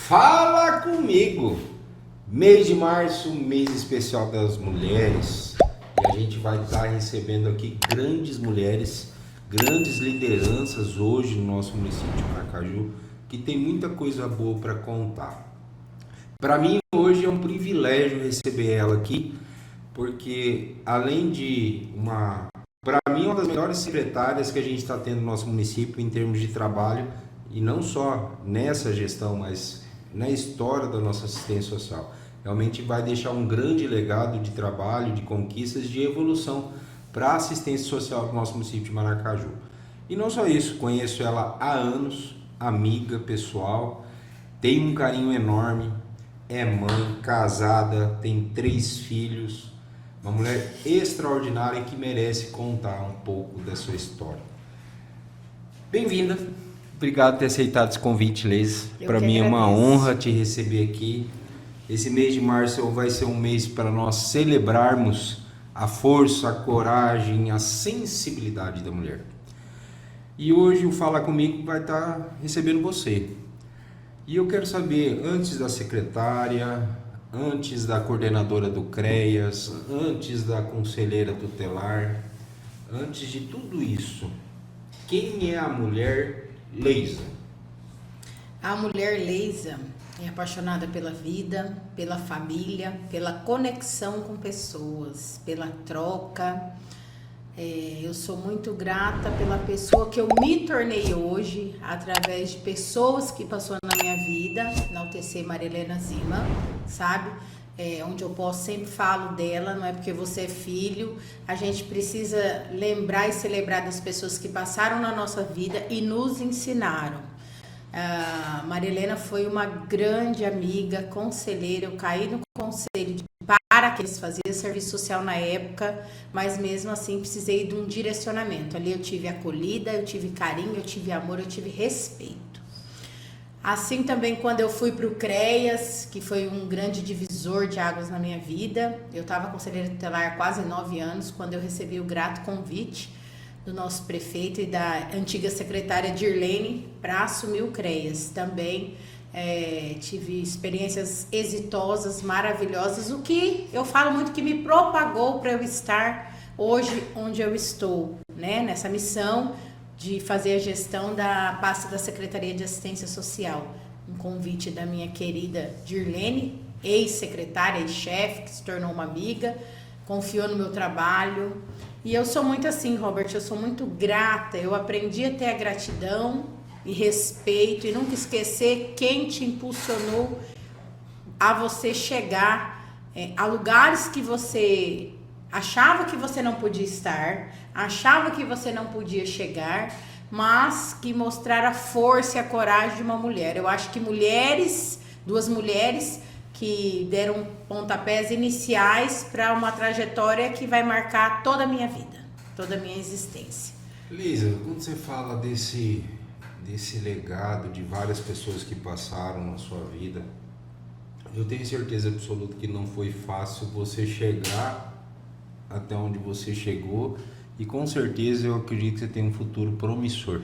Fala comigo! Mês de março, mês especial das mulheres, e a gente vai estar recebendo aqui grandes mulheres, grandes lideranças hoje no nosso município de Maracaju, que tem muita coisa boa para contar. Para mim hoje é um privilégio receber ela aqui, porque além de para mim, uma das melhores secretárias que a gente está tendo no nosso município em termos de trabalho, e não só nessa gestão, mas na história da nossa assistência social. Realmente vai deixar um grande legado de trabalho, de conquistas, de evolução para a assistência social do nosso município de Maracaju. E não só isso, conheço ela há anos, amiga pessoal, tem um carinho enorme, é mãe, casada, tem 3 filhos, uma mulher extraordinária que merece contar um pouco da sua história. Bem-vinda! Obrigado por ter aceitado esse convite, Leis. Para mim é uma honra te receber aqui. Esse mês de março vai ser um mês para nós celebrarmos a força, a coragem, a sensibilidade da mulher. E hoje o Fala Comigo vai estar recebendo você. E eu quero saber, antes da secretária, antes da coordenadora do CREAS, antes da conselheira tutelar, antes de tudo isso, quem é a mulher Leisa? A mulher Leisa é apaixonada pela vida, pela família, pela conexão com pessoas, pela troca. Eu sou muito grata pela pessoa que eu me tornei hoje, através de pessoas que passou na minha vida, na UTC Marilena Zima, sabe? Onde eu posso, sempre falo dela, não é porque você é filho, a gente precisa lembrar e celebrar das pessoas que passaram na nossa vida e nos ensinaram. A Marilena foi uma grande amiga, conselheira, eu caí no conselho de paraquedas, fazia serviço social na época, mas mesmo assim precisei de um direcionamento. Ali eu tive acolhida, eu tive carinho, eu tive amor, eu tive respeito. Assim também quando eu fui para o CREAS, que foi um grande divisor de águas na minha vida. Eu estava conselheira tutelar há quase 9 anos, quando eu recebi o grato convite do nosso prefeito e da antiga secretária Dirlene para assumir o CREAS. Também tive experiências exitosas, maravilhosas, o que eu falo muito que me propagou para eu estar hoje onde eu estou, né? Nessa missão de fazer a gestão da pasta da Secretaria de Assistência Social. Um convite da minha querida Dirlene, ex-secretária e chefe, que se tornou uma amiga, confiou no meu trabalho. E eu sou muito assim, Robert, eu sou muito grata. Eu aprendi a ter a gratidão e respeito e nunca esquecer quem te impulsionou a você chegar a lugares que você achava que você não podia estar, achava que você não podia chegar, mas que mostraram a força e a coragem de uma mulher. Eu acho que duas mulheres que deram pontapés iniciais para uma trajetória que vai marcar toda a minha vida, toda a minha existência. Leisa, quando você fala desse legado de várias pessoas que passaram na sua vida, eu tenho certeza absoluta que não foi fácil você chegar até onde você chegou, e com certeza eu acredito que você tem um futuro promissor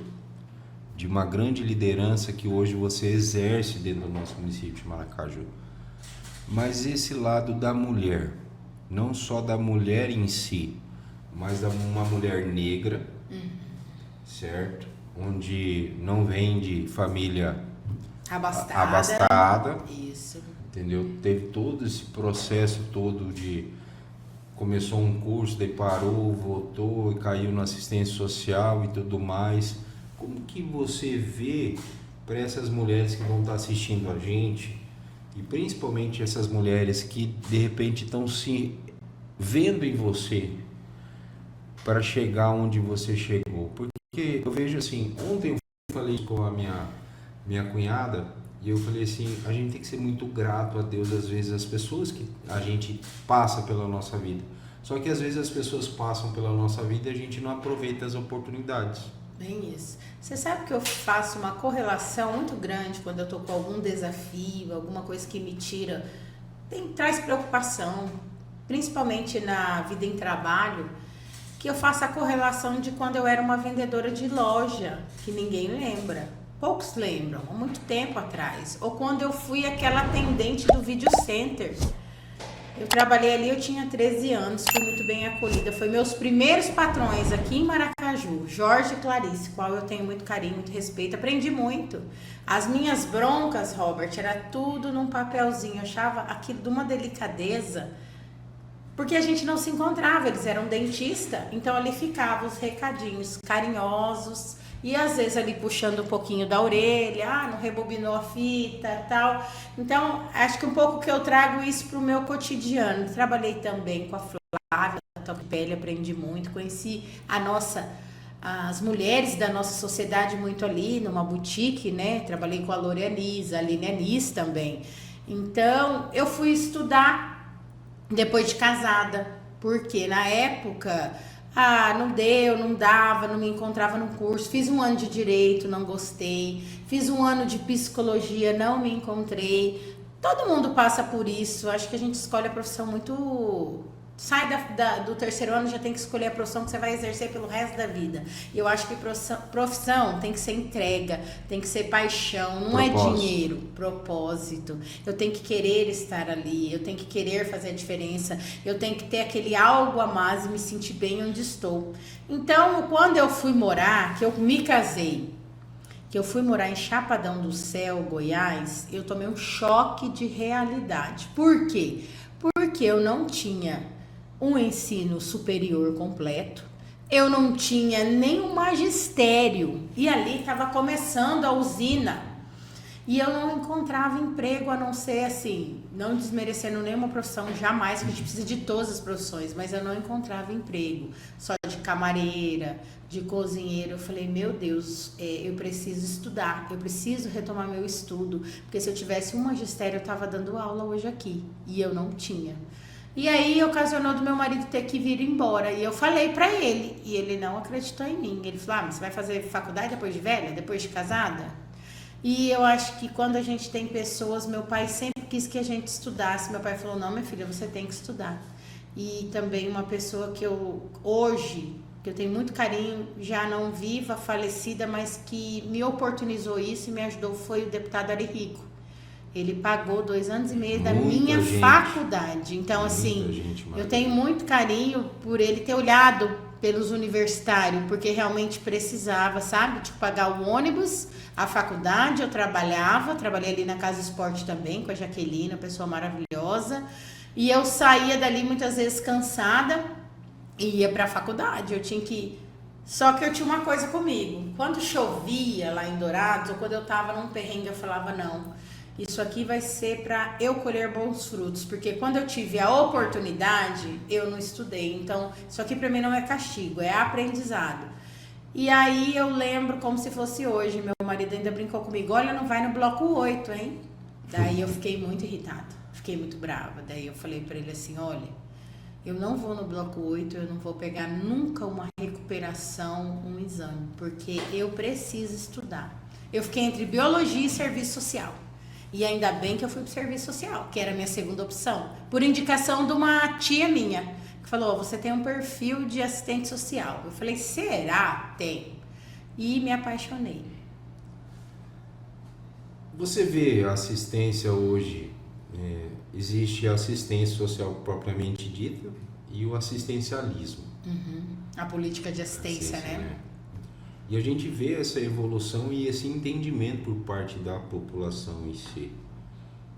de uma grande liderança que hoje você exerce dentro do nosso município de Maracaju. Mas esse lado da mulher, não só da mulher em si, mas da uma mulher negra, certo? Onde não vem de família abastada, isso. Entendeu? Teve todo esse processo todo de começou um curso, daí parou, voltou e caiu na assistência social e tudo mais. Como que você vê para essas mulheres que vão estar assistindo a gente, e principalmente essas mulheres que de repente estão se vendo em você para chegar onde você chegou? Porque eu vejo assim, ontem eu falei com a minha cunhada e eu falei assim, a gente tem que ser muito grato a Deus, às vezes, as pessoas que a gente passa pela nossa vida. Só que às vezes as pessoas passam pela nossa vida e a gente não aproveita as oportunidades. Bem isso. Você sabe que eu faço uma correlação muito grande quando eu tô com algum desafio, alguma coisa que me tira, traz preocupação, principalmente na vida em trabalho, que eu faço a correlação de quando eu era uma vendedora de loja, que ninguém lembra. poucos lembram, há muito tempo atrás. Ou quando eu fui aquela atendente do Video Center. Eu trabalhei ali, eu tinha 13 anos, fui muito bem acolhida. Foi meus primeiros patrões aqui em Maracaju, Jorge e Clarice, qual eu tenho muito carinho, muito respeito. Aprendi muito. As minhas broncas, Robert, era tudo num papelzinho. Eu achava aquilo de uma delicadeza, porque a gente não se encontrava. Eles eram dentista, então ali ficavam os recadinhos carinhosos. E às vezes ali puxando um pouquinho da orelha, não rebobinou a fita, tal. Então, acho que um pouco que eu trago isso pro meu cotidiano. Trabalhei também com a Flávia, da Top Pele, aprendi muito, conheci as mulheres da nossa sociedade muito ali, numa boutique, né? Trabalhei com a Loreanis, a Aline Anis também. Então, eu fui estudar depois de casada, porque na época... não deu, não dava, não me encontrava no curso. Fiz um ano de direito, não gostei. Fiz um ano de psicologia, não me encontrei. Todo mundo passa por isso. Acho que a gente escolhe a profissão muito... Sai do terceiro ano, já tem que escolher a profissão que você vai exercer pelo resto da vida. E eu acho que profissão tem que ser entrega, tem que ser paixão, não é dinheiro, propósito. Eu tenho que querer estar ali, eu tenho que querer fazer a diferença, eu tenho que ter aquele algo a mais e me sentir bem onde estou. Então, quando eu fui morar, que eu me casei, que eu fui morar em Chapadão do Céu, Goiás, eu tomei um choque de realidade. Por quê? Porque eu não tinha um ensino superior completo, eu não tinha nem um magistério, e ali estava começando a usina, e eu não encontrava emprego, a não ser assim, não desmerecendo nenhuma profissão, jamais, que a gente precisa de todas as profissões, mas eu não encontrava emprego, só de camareira, de cozinheiro. Eu falei, meu Deus, eu preciso estudar, eu preciso retomar meu estudo, porque se eu tivesse um magistério, eu estava dando aula hoje aqui, e eu não tinha. E aí ocasionou do meu marido ter que vir embora, e eu falei pra ele, e ele não acreditou em mim. Ele falou, mas você vai fazer faculdade depois de velha, depois de casada? E eu acho que quando a gente tem pessoas, meu pai sempre quis que a gente estudasse. Meu pai falou, não, minha filha, você tem que estudar. E também uma pessoa que hoje, que eu tenho muito carinho, já não viva, falecida, mas que me oportunizou isso e me ajudou, foi o deputado Ari Rico. Ele pagou 2 anos e meio da minha faculdade. Então, assim, eu tenho muito carinho por ele ter olhado pelos universitários, porque realmente precisava, sabe? Tipo, pagar o ônibus, a faculdade, eu trabalhei ali na Casa Esporte também, com a Jaqueline, uma pessoa maravilhosa. E eu saía dali muitas vezes cansada e ia pra faculdade. Eu tinha que... Só que eu tinha uma coisa comigo. Quando chovia lá em Dourados, ou quando eu tava num perrengue, eu falava, não... Isso aqui vai ser para eu colher bons frutos, porque quando eu tive a oportunidade, eu não estudei. Então, isso aqui para mim não é castigo, é aprendizado. E aí eu lembro como se fosse hoje, meu marido ainda brincou comigo, olha, não vai no bloco 8, hein? Daí eu fiquei muito irritada, fiquei muito brava. Daí eu falei para ele assim, olha, eu não vou no bloco 8, eu não vou pegar nunca uma recuperação, um exame, porque eu preciso estudar. Eu fiquei entre biologia e serviço social. E ainda bem que eu fui pro serviço social, que era a minha segunda opção, por indicação de uma tia minha, que falou, você tem um perfil de assistente social. Eu falei, será? Tem. E me apaixonei. Você vê a assistência hoje, existe a assistência social propriamente dita e o assistencialismo. A política de assistência, né? E a gente vê essa evolução e esse entendimento por parte da população em si.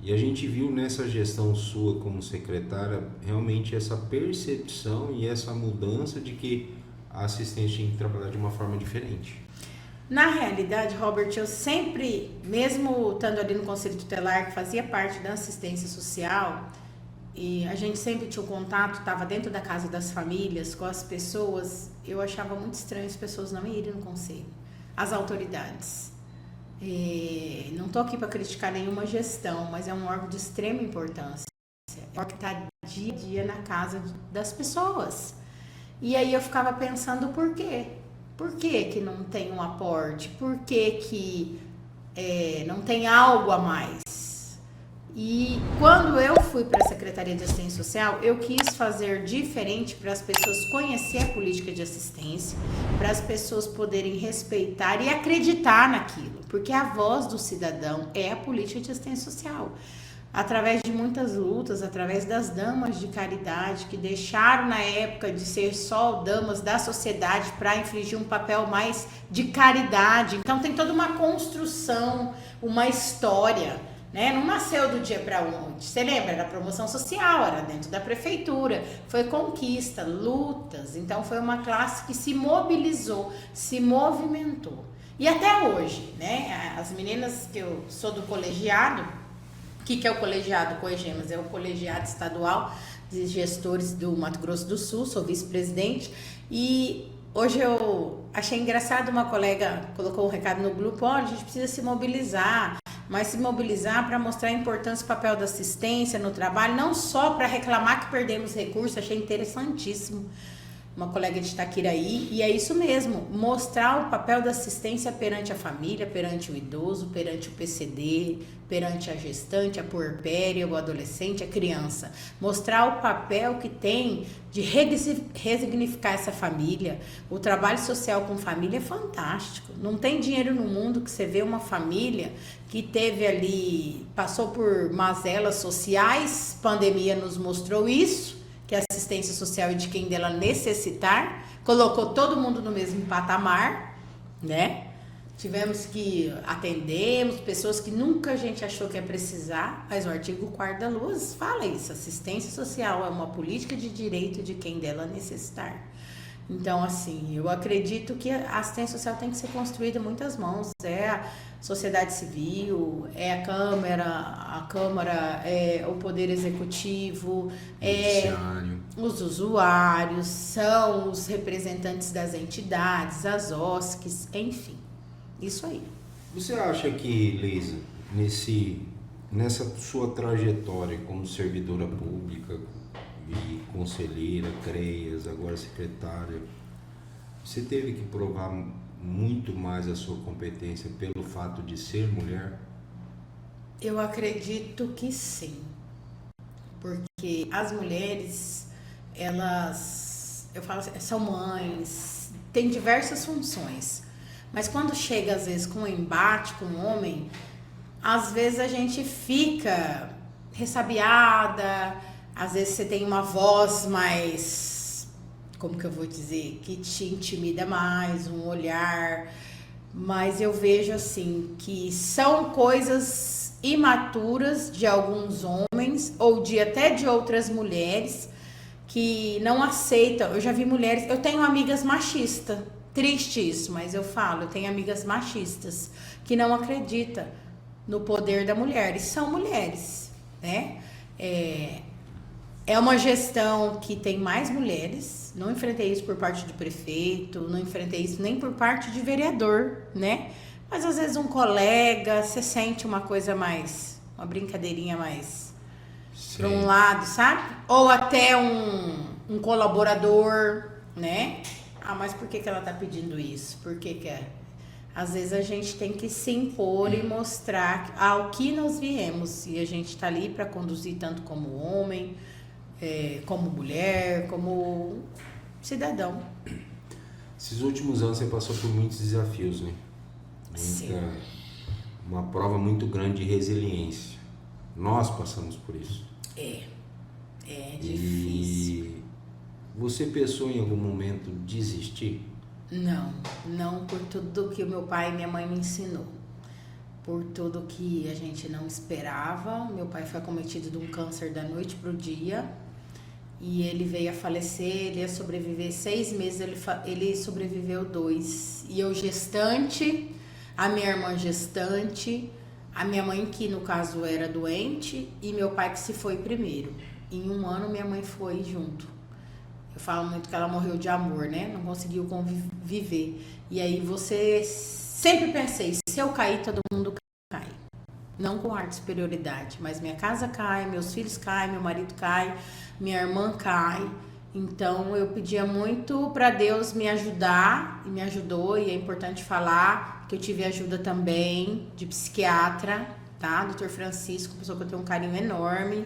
E a gente viu nessa gestão sua como secretária realmente essa percepção e essa mudança de que a assistência tem que trabalhar de uma forma diferente. Na realidade, Robert, eu sempre, mesmo estando ali no Conselho Tutelar, que fazia parte da assistência social, e a gente sempre tinha um contato, estava dentro da casa das famílias, com as pessoas, eu achava muito estranho as pessoas não irem no conselho, as autoridades. Não estou aqui para criticar nenhuma gestão, mas é um órgão de extrema importância. É um órgão que está dia a dia na casa das pessoas. E aí eu ficava pensando por quê? Por que não tem um aporte? Por que não tem algo a mais? E quando eu fui para a Secretaria de Assistência Social, eu quis fazer diferente para as pessoas conhecerem a política de assistência, para as pessoas poderem respeitar e acreditar naquilo, porque a voz do cidadão é a política de assistência social. Através de muitas lutas, através das damas de caridade que deixaram na época de ser só damas da sociedade para infligir um papel mais de caridade. Então tem toda uma construção, uma história, né? Não nasceu do dia para ontem. Você lembra? Era promoção social, era dentro da prefeitura, foi conquista, lutas. Então foi uma classe que se mobilizou, se movimentou. E até hoje, né? As meninas que eu sou do colegiado. O que é o colegiado Coegemas? É o colegiado estadual de gestores do Mato Grosso do Sul, sou vice-presidente, e hoje eu achei engraçado, uma colega colocou um recado no grupo, olha, a gente precisa se mobilizar, mas se mobilizar para mostrar a importância do papel da assistência no trabalho, não só para reclamar que perdemos recursos, achei interessantíssimo. Uma colega de Itaquiraí, e é isso mesmo, mostrar o papel da assistência perante a família, perante o idoso, perante o PCD, perante a gestante, a puerpéria, o adolescente, a criança. Mostrar o papel que tem de resignificar essa família. O trabalho social com família é fantástico. Não tem dinheiro no mundo que você vê uma família que teve ali, passou por mazelas sociais, pandemia nos mostrou isso, que a assistência social é de quem dela necessitar, colocou todo mundo no mesmo patamar, né? Tivemos que atendemos pessoas que nunca a gente achou que ia precisar, mas o artigo 4º da LUAS fala isso, assistência social é uma política de direito de quem dela necessitar. Então, assim, eu acredito que a assistência social tem que ser construída em muitas mãos. É a sociedade civil, é a Câmara é o Poder Executivo, é os usuários, são os representantes das entidades, as OSCs, enfim, isso aí. Você acha que, Leisa, nessa sua trajetória como servidora pública, e conselheira, CREAS, agora secretária, você teve que provar muito mais a sua competência pelo fato de ser mulher? Eu acredito que sim, porque as mulheres, elas, eu falo assim, são mães, têm diversas funções, mas quando chega às vezes com um embate com um homem, às vezes a gente fica ressabiada. Às vezes você tem uma voz mais, como que eu vou dizer, que te intimida mais, um olhar, mas eu vejo assim, que são coisas imaturas de alguns homens, ou até de outras mulheres, que não aceitam. Eu já vi mulheres, eu tenho amigas machistas, triste isso, mas eu falo, eu tenho amigas machistas, que não acreditam no poder da mulher, e são mulheres, né? É uma gestão que tem mais mulheres, não enfrentei isso por parte do prefeito, não enfrentei isso nem por parte de vereador, né? Mas às vezes um colega, você sente uma coisa mais, uma brincadeirinha mais para um lado, sabe? Ou até um colaborador, né? Ah, mas por que ela tá pedindo isso? Por que é? Às vezes a gente tem que se impor e mostrar ao que nós viemos, e a gente tá ali para conduzir tanto como homem, como mulher, como cidadão. Esses últimos anos você passou por muitos desafios, né? Uma prova muito grande de resiliência. Nós passamos por isso. É difícil. E você pensou em algum momento desistir? Não por tudo que o meu pai e minha mãe me ensinou. Por tudo que a gente não esperava. Meu pai foi acometido de um câncer da noite pro dia. E ele veio a falecer, ele ia sobreviver 6 meses, ele sobreviveu 2. E eu gestante, a minha irmã gestante, a minha mãe que no caso era doente e meu pai que se foi primeiro. Em 1 ano minha mãe foi junto. Eu falo muito que ela morreu de amor, né? Não conseguiu conviver. E aí sempre pensei, se eu cair, todo mundo cai. Não com ar de superioridade, mas minha casa cai, meus filhos caem, meu marido cai, minha irmã cai. Então eu pedia muito para Deus me ajudar, e me ajudou, e é importante falar que eu tive ajuda também de psiquiatra, tá? Dr. Francisco, pessoa que eu tenho um carinho enorme.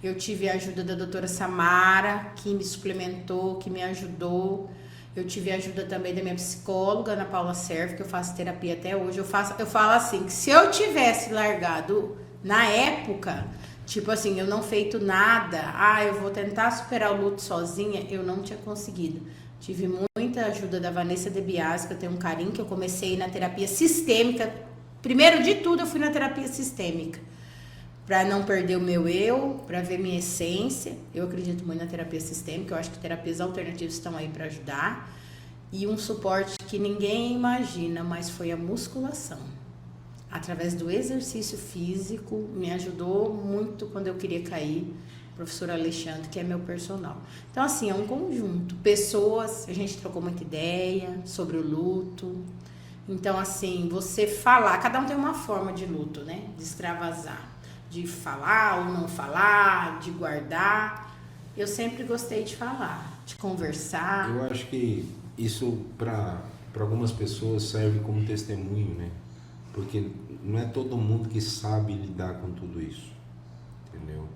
Eu tive a ajuda da doutora Samara, que me suplementou, que me ajudou. Eu tive a ajuda também da minha psicóloga, Ana Paula Servo, que eu faço terapia até hoje. Eu falo assim, que se eu tivesse largado na época, tipo assim, eu não feito nada, eu vou tentar superar o luto sozinha, eu não tinha conseguido. Tive muita ajuda da Vanessa De Biasi, que eu tenho um carinho, que eu comecei na terapia sistêmica. Primeiro de tudo, eu fui na terapia sistêmica. Para não perder o meu eu, para ver minha essência. Eu acredito muito na terapia sistêmica, eu acho que terapias alternativas estão aí para ajudar. E um suporte que ninguém imagina, mas foi a musculação. Através do exercício físico, me ajudou muito quando eu queria cair. O professor Alexandre, que é meu personal. Então, assim, é um conjunto. Pessoas, a gente trocou muita ideia sobre o luto. Então, assim, você falar, cada um tem uma forma de luto, né? De extravasar. De falar ou não falar, de guardar. Eu sempre gostei de falar, de conversar. Eu acho que isso para algumas pessoas serve como testemunho, né? Porque não é todo mundo que sabe lidar com tudo isso, entendeu?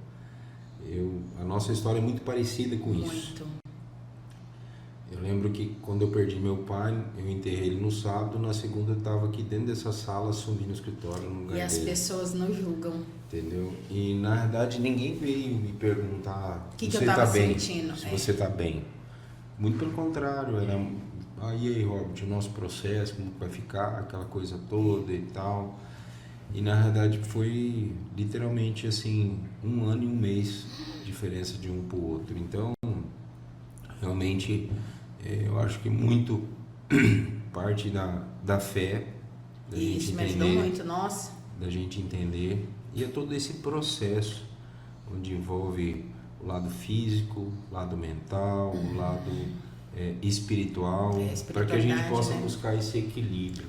A nossa história é muito parecida com isso. Muito. Eu lembro que quando eu perdi meu pai, eu enterrei ele no sábado, na segunda eu estava aqui dentro dessa sala, assumindo o escritório no lugar E as dele. pessoas não julgam. Entendeu? E na verdade ninguém veio me perguntar O que se eu você tava tá bem, sentindo, se você tá bem. Muito pelo contrário, era e aí, Robert, o nosso processo, como vai ficar, aquela coisa toda e tal. E na verdade foi literalmente assim, 1 ano e 1 mês diferença de um pro outro. Então, realmente, eu acho que muito parte da fé, da gente Isso, me entender, ajudou muito, nossa. da gente entender. E é todo esse processo onde envolve o lado físico, o lado mental, o lado espiritual, para que a gente possa buscar esse equilíbrio.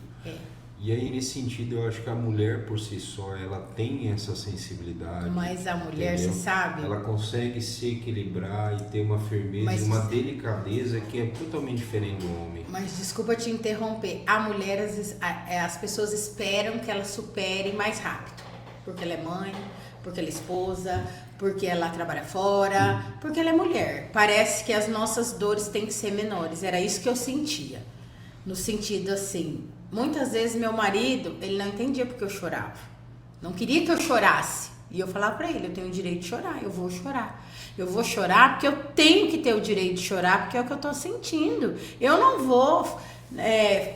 E aí, nesse sentido, eu acho que a mulher por si só, ela tem essa sensibilidade. Mas a mulher, entendeu? você sabe? Ela consegue se equilibrar e ter uma firmeza e uma delicadeza que é totalmente diferente do homem. Mas desculpa te interromper. A mulher, as pessoas esperam que ela supere mais rápido. Porque ela é mãe, porque ela é esposa, porque ela trabalha fora, porque ela é mulher. Parece que as nossas dores têm que ser menores. Era isso que eu sentia. No sentido assim, muitas vezes meu marido, ele não entendia porque eu chorava. Não queria que eu chorasse. E eu falava pra ele, eu tenho o direito de chorar, eu vou chorar. Eu vou chorar porque eu tenho que ter o direito de chorar, porque é o que eu tô sentindo. Eu não vou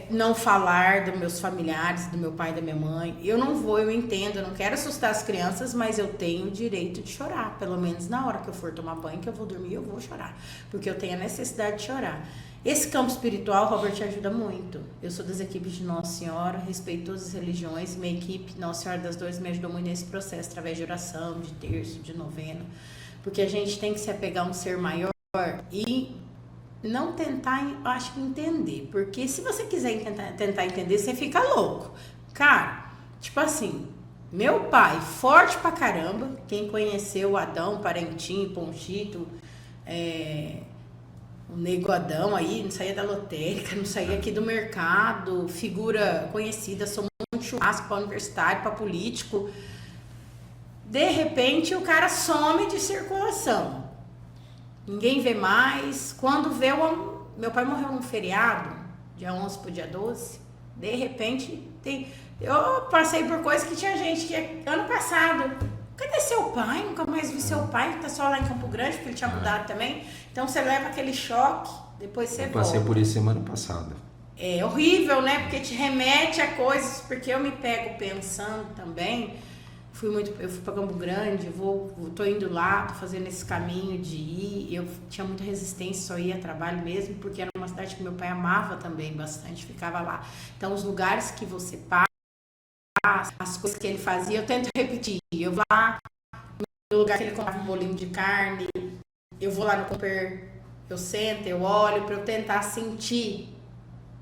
não falar dos meus familiares, do meu pai e da minha mãe. Eu não vou, eu entendo, eu não quero assustar as crianças, mas eu tenho o direito de chorar. Pelo menos na hora que eu for tomar banho, que eu vou dormir, eu vou chorar. Porque eu tenho a necessidade de chorar. Esse campo espiritual, Robert, ajuda muito. Eu sou das equipes de Nossa Senhora, respeito todas as religiões. Minha equipe, Nossa Senhora das Dores, me ajudou muito nesse processo, através de oração, de terço, de novena. Porque a gente tem que se apegar a um ser maior e não tentar, acho que entender. Porque se você quiser tentar entender, você fica louco. Cara, tipo assim, meu pai, forte pra caramba. Quem conheceu o Adão, Parentinho, Ponchito, o Nego Adão aí, não saía da lotérica, não saía aqui do mercado, figura conhecida, sou muito churrasco para universitário, para político. De repente o cara some de circulação. Ninguém vê mais. Quando vê, meu pai morreu num feriado, dia 11 pro dia 12. De repente, eu passei por coisas que tinha gente que ano passado, cadê seu pai? Nunca mais vi seu pai, tá só lá em Campo Grande, porque ele tinha mudado também. Então você leva aquele choque, depois você volta. Passei por isso semana passada. É horrível, né? Porque te remete a coisas, porque eu me pego pensando também. Eu fui para Campo Grande, tô indo lá, tô fazendo esse caminho de ir. Eu tinha muita resistência, só ia a trabalho mesmo, porque era uma cidade que meu pai amava também bastante, ficava lá. Então, os lugares que você passa, as coisas que ele fazia, eu tento repetir. Eu vou lá no lugar que ele comprava um bolinho de carne, eu vou lá no Cooper, eu sento, eu olho para eu tentar sentir.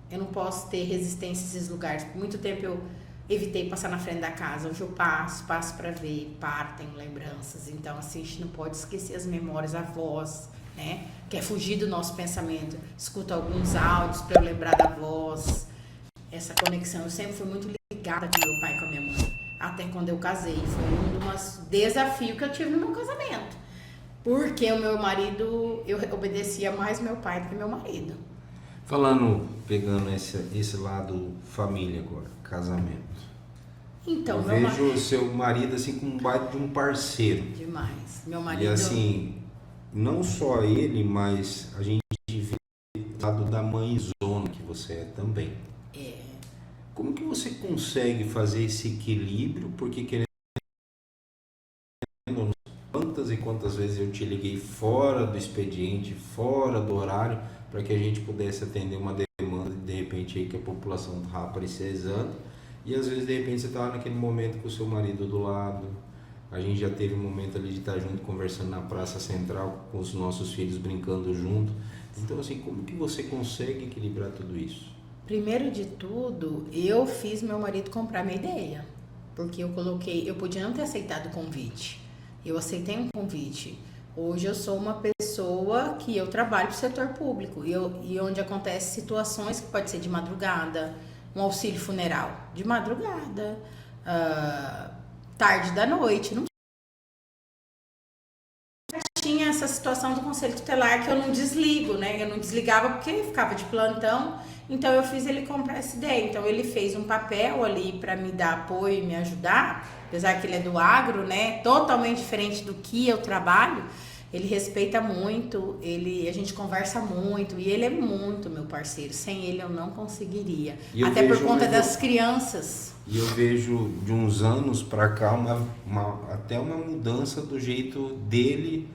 Eu não posso ter resistência a esses lugares. Por muito tempo eu evitei passar na frente da casa. Hoje eu passo para ver, tenho lembranças. Então, assim, a gente não pode esquecer as memórias, a voz, né? Quer fugir do nosso pensamento. Escuta alguns áudios para eu lembrar da voz. Essa conexão. Eu sempre fui muito ligada com meu pai e com a minha mãe. até quando eu casei. Foi um dos desafios que eu tive no meu casamento. Porque o meu marido, eu obedecia mais meu pai do que meu marido. Pegando esse lado família agora, casamento. Então, eu vejo o seu marido assim como um baita de um parceiro. Demais. Meu marido... E assim, não só ele, mas a gente vê o lado da mãezona que você é também. É. Como que você consegue fazer esse equilíbrio? Porque querendo quantas e quantas vezes eu te liguei fora do expediente, fora do horário, para que a gente pudesse atender uma demanda de repente aí que a população estava precisando, e às vezes de repente você estava naquele momento com o seu marido do lado. A gente já teve um momento ali de estar junto conversando na Praça Central com os nossos filhos brincando junto. Então assim, como que você consegue equilibrar tudo isso? Primeiro de tudo, eu fiz meu marido comprar minha ideia, porque eu podia não ter aceitado o convite. Eu aceitei um convite. Hoje eu sou uma pessoa que eu trabalho para o setor público e onde acontecem situações que pode ser de madrugada, um auxílio funeral de madrugada, tarde da noite. Não tinha essa situação do conselho tutelar que eu não desligo, né? Eu não desligava porque ele ficava de plantão. Então eu fiz ele comprar essa ideia. Então ele fez um papel ali para me dar apoio e me ajudar, apesar que ele é do agro, né? Totalmente diferente do que eu trabalho. Ele respeita muito, a gente conversa muito e ele é muito meu parceiro. Sem ele eu não conseguiria. Até por conta das crianças. E eu vejo de uns anos para cá até uma mudança do jeito dele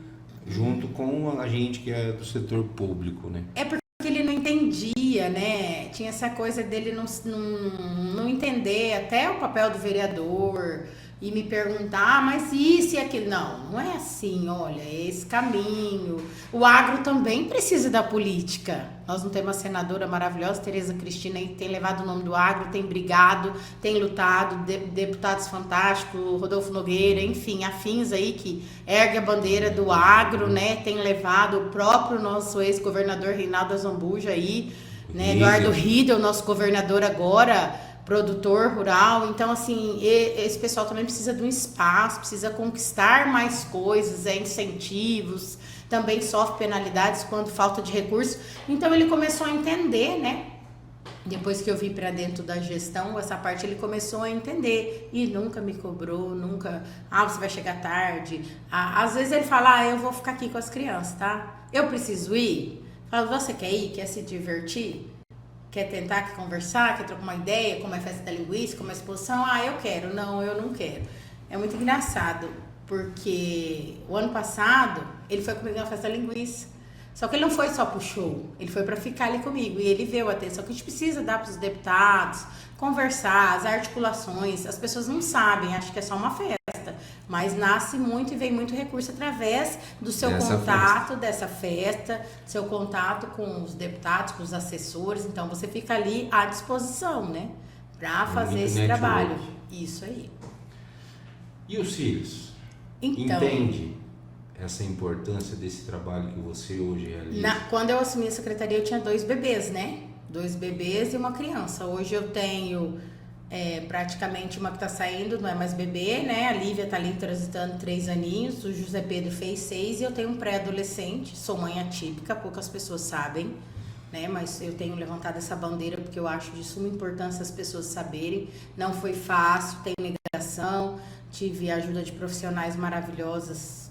junto com a gente que é do setor público, né? É porque ele não entendia, né? Tinha essa coisa dele não entender até o papel do vereador e me perguntar, mas isso e aquilo. Não é assim, olha, é esse caminho. O agro também precisa da política. Nós não temos uma senadora maravilhosa, Tereza Cristina, que tem levado o nome do agro, tem brigado, tem lutado, deputados fantásticos, Rodolfo Nogueira, enfim, afins aí que ergue a bandeira do agro, né? Tem levado o próprio nosso ex-governador Reinaldo Azambuja aí, né? Eduardo Riedel, nosso governador agora, produtor rural. Então, assim, esse pessoal também precisa de um espaço, precisa conquistar mais coisas, incentivos, também sofre penalidades quando falta de recursos. Então, ele começou a entender, né? Depois que eu vim para dentro da gestão, essa parte ele começou a entender e nunca me cobrou, nunca, você vai chegar tarde. Às vezes ele fala, eu vou ficar aqui com as crianças, tá? Eu preciso ir? Fala, você quer ir? Quer se divertir? Quer tentar, quer conversar, quer trocar uma ideia, como é a festa da linguiça, como é a exposição? Eu quero. Não, eu não quero. É muito engraçado, porque o ano passado ele foi comigo na festa da linguiça. Só que ele não foi só pro show, ele foi para ficar ali comigo. E ele viu a atenção que a gente precisa dar para os deputados, conversar, as articulações. As pessoas não sabem, acham que é só uma festa. Mas nasce muito e vem muito recurso através do seu contato, dessa festa, seu contato com os deputados, com os assessores. Então, você fica ali à disposição, né? Para fazer esse trabalho. Isso aí. E os filhos? Então, entende essa importância desse trabalho que você hoje realiza? Quando eu assumi a secretaria, eu tinha 2 bebês, né? 2 bebês e uma criança. Hoje eu tenho praticamente uma que tá saindo, não é mais bebê, né? A Lívia tá ali transitando 3 aninhos, o José Pedro fez 6 e eu tenho um pré-adolescente. Sou mãe atípica, poucas pessoas sabem, né? Mas eu tenho levantado essa bandeira porque eu acho de suma importância as pessoas saberem. Não foi fácil, tem negação, tive a ajuda de profissionais maravilhosas,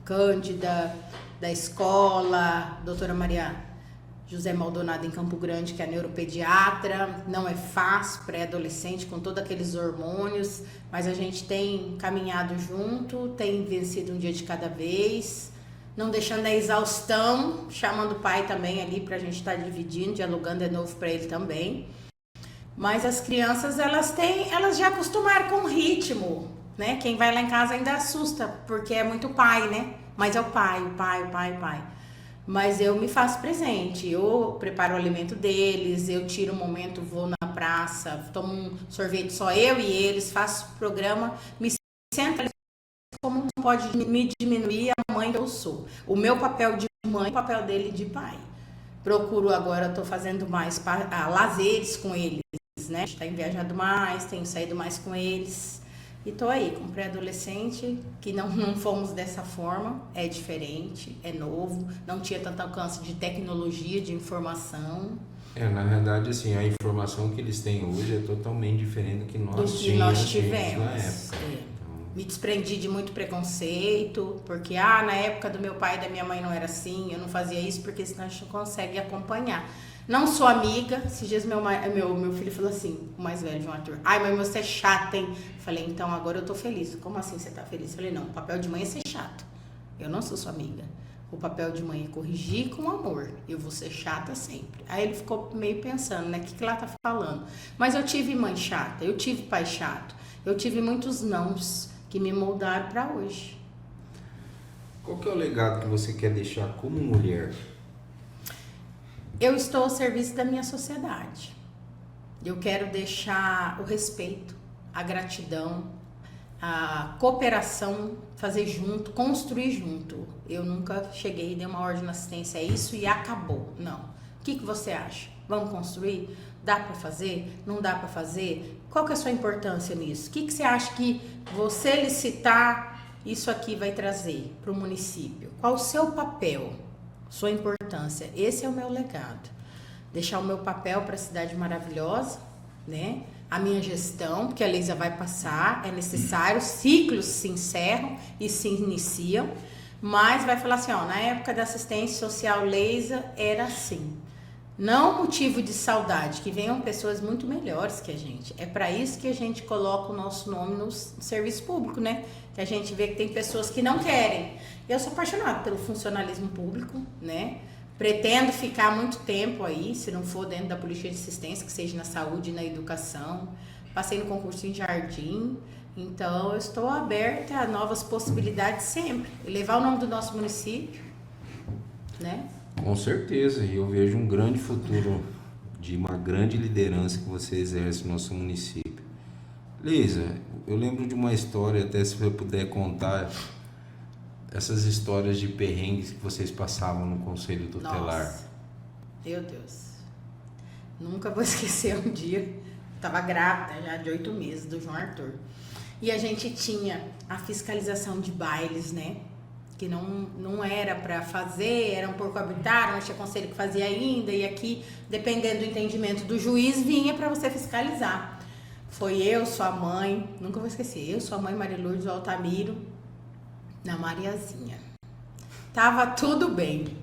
Cândida, da escola, doutora Maria José Maldonado em Campo Grande, que é neuropediatra. Não é fácil, pré-adolescente, com todos aqueles hormônios, mas a gente tem caminhado junto, tem vencido um dia de cada vez, não deixando a exaustão, chamando o pai também ali pra gente estar dividindo, dialogando de novo para ele também. Mas as crianças, elas já acostumaram com o ritmo, né? Quem vai lá em casa ainda assusta, porque é muito pai, né? Mas é o pai. Mas eu me faço presente, eu preparo o alimento deles, eu tiro um momento, vou na praça, tomo um sorvete só eu e eles, faço programa, me sento ali, como não pode me diminuir a mãe que eu sou. O meu papel de mãe, o papel dele de pai. Procuro agora, estou fazendo mais lazeres com eles, né? Tenho viajado mais, tenho saído mais com eles. E tô aí com pré-adolescente, que não fomos dessa forma, é diferente, é novo, não tinha tanto alcance de tecnologia, de informação. Na verdade, assim, a informação que eles têm hoje é totalmente diferente do que Do que tínhamos nós na tivemos. época. Me desprendi de muito preconceito, porque na época do meu pai e da minha mãe não era assim, eu não fazia isso porque senão a gente não consegue acompanhar. Não sou amiga, esses dias meu filho falou assim, o mais velho, João Arthur, ai mãe, você é chata, hein? Falei, então agora eu tô feliz. Como assim você tá feliz? Falei, não, o papel de mãe é ser chato, eu não sou sua amiga. O papel de mãe é corrigir com amor, eu vou ser chata sempre. Aí ele ficou meio pensando, né, o que ela tá falando? Mas eu tive mãe chata, eu tive pai chato, eu tive muitos nãos que me moldaram para hoje. Qual que é o legado que você quer deixar como mulher? Eu estou ao serviço da minha sociedade. Eu quero deixar o respeito, a gratidão, a cooperação, fazer junto, construir junto. Eu nunca cheguei e dei uma ordem de assistência, é isso e acabou. Não. O que você acha? Vamos construir? Dá para fazer? Não dá para fazer? Qual que é a sua importância nisso? O que você acha que você licitar isso aqui vai trazer para o município? Qual o seu papel? Sua importância? Esse é o meu legado. Deixar o meu papel para a cidade maravilhosa, né? A minha gestão, porque a Leisa vai passar, é necessário, ciclos se encerram e se iniciam, mas vai falar assim, na época da assistência social Leisa era assim. Não motivo de saudade, que venham pessoas muito melhores que a gente. É para isso que a gente coloca o nosso nome no serviço público, né? Que a gente vê que tem pessoas que não querem. Eu sou apaixonada pelo funcionalismo público, né? Pretendo ficar muito tempo aí, se não for dentro da política de assistência, que seja na saúde e na educação. Passei no concurso em jardim, então eu estou aberta a novas possibilidades sempre. E levar o nome do nosso município, né? Com certeza, e eu vejo um grande futuro de uma grande liderança que você exerce no nosso município. Leisa, eu lembro de uma história, até se você puder contar, essas histórias de perrengues que vocês passavam no Conselho Tutelar. Nossa, meu Deus. Nunca vou esquecer um dia, estava grávida já de 8 meses do João Arthur. E a gente tinha a fiscalização de bailes, né? Que não era para fazer, era um porco arbitrário, não tinha conselho que fazia ainda, e aqui, dependendo do entendimento do juiz, vinha para você fiscalizar. Foi eu, sua mãe, nunca vou esquecer, eu, sua mãe, Maria Lourdes, o Altamiro, na Mariazinha. Tava tudo bem.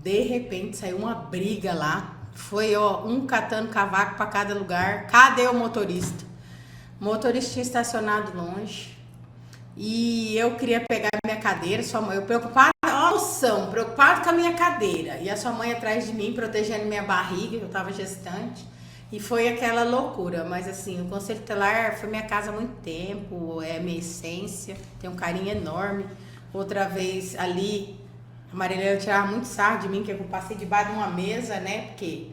De repente saiu uma briga lá, foi um catando cavaco para cada lugar. Cadê o motorista? O motorista tinha estacionado longe. E eu queria pegar minha cadeira, sua mãe, eu preocupada, preocupada com a minha cadeira. E a sua mãe atrás de mim, protegendo minha barriga, eu estava gestante. E foi aquela loucura, mas assim, o Conselho Tutelar foi minha casa há muito tempo, é minha essência, tenho um carinho enorme. Outra vez ali, a Marilena tirava muito sarro de mim, que eu passei debaixo de uma mesa, né, porque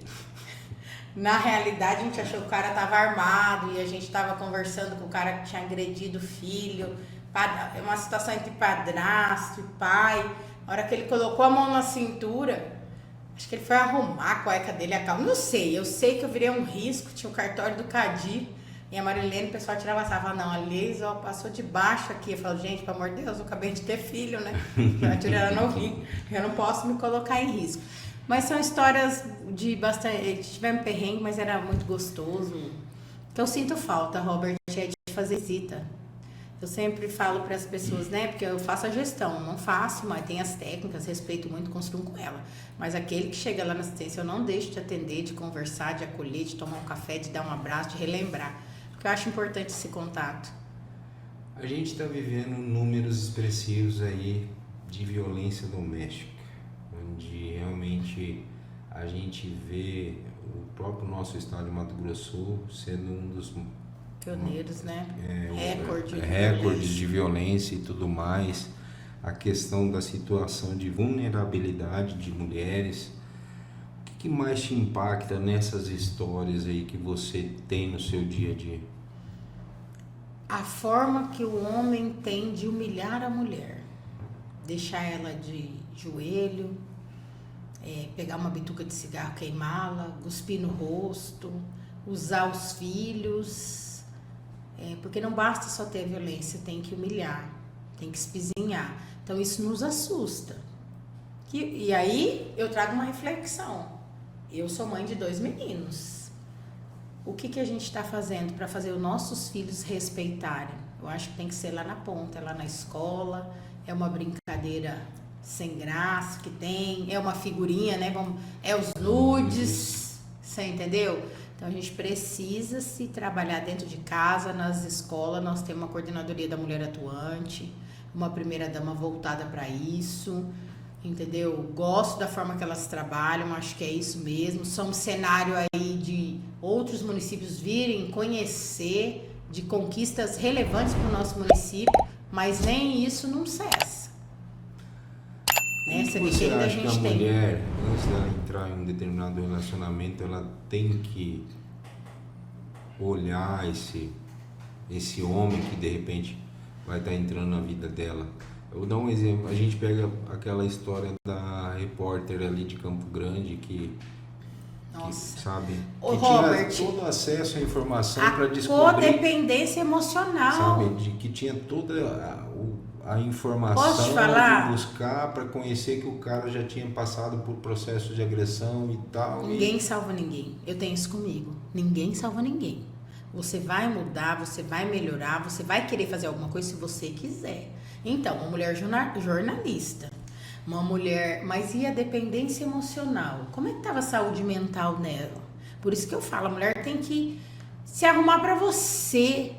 na realidade a gente achou que o cara estava armado e a gente estava conversando com o cara que tinha agredido o filho. Uma situação entre padrasto e pai. Na hora que ele colocou a mão na cintura, acho que ele foi arrumar a cueca dele, a calça. Não sei, eu sei que eu virei um risco, tinha o cartório do Cadir. E a Marilene, o pessoal tirava sarro, falava, não, a Leisa passou de baixo aqui. Eu falo, gente, pelo amor de Deus, eu acabei de ter filho, né? A tia era novinha, eu não posso me colocar em risco. Mas são histórias de bastante... Tivemos perrengue, mas era muito gostoso. Então eu sinto falta, Robert, é de fazer visita. Eu sempre falo para as pessoas, né? Porque eu faço a gestão, não faço, mas tem as técnicas, respeito muito, construo com ela. Mas aquele que chega lá na assistência, eu não deixo de atender, de conversar, de acolher, de tomar um café, de dar um abraço, de relembrar. Porque eu acho importante esse contato. A gente está vivendo números expressivos aí de violência doméstica, onde realmente a gente vê o próprio nosso estado de Mato Grosso do Sul sendo um dos pioneiros, né? Recordes de violência e tudo mais. A questão da situação de vulnerabilidade de mulheres. O que mais te impacta nessas histórias aí que você tem no seu dia a dia? A forma que o homem tem de humilhar a mulher. Deixar ela de joelho, pegar uma bituca de cigarro, queimá-la, cuspir no rosto, usar os filhos. Porque não basta só ter violência, tem que humilhar, tem que espizinhar. Então isso nos assusta. E aí eu trago uma reflexão. Eu sou mãe de 2 meninos. O que a gente está fazendo para fazer os nossos filhos respeitarem? Eu acho que tem que ser lá na ponta, lá na escola. É uma brincadeira sem graça que tem, é uma figurinha, né? É os nudes, você entendeu? Então a gente precisa se trabalhar dentro de casa, nas escolas. Nós temos uma coordenadoria da mulher atuante, uma primeira dama voltada para isso, entendeu? Gosto da forma que elas trabalham, acho que é isso mesmo. São um cenário aí de outros municípios virem conhecer, de conquistas relevantes para o nosso município, mas nem isso não cessa. Né? Você vê que ainda a gente tem. Mulher, antes dela entrar em um determinado relacionamento, ela tem que olhar esse homem que de repente vai estar entrando na vida dela. Eu vou dar um exemplo. A gente pega aquela história da repórter ali de Campo Grande que sabe, o que Robert, tinha todo acesso à informação para descobrir. Codependência emocional. Sabe, de que tinha toda a informação de buscar para conhecer que o cara já tinha passado por processos de agressão e tal. Ninguém salva ninguém. Eu tenho isso comigo. Ninguém salva ninguém. Você vai mudar, você vai melhorar, você vai querer fazer alguma coisa se você quiser. Então, uma mulher jornalista, uma mulher... Mas e a dependência emocional? Como é que estava a saúde mental nela? Por isso que eu falo, a mulher tem que se arrumar para você,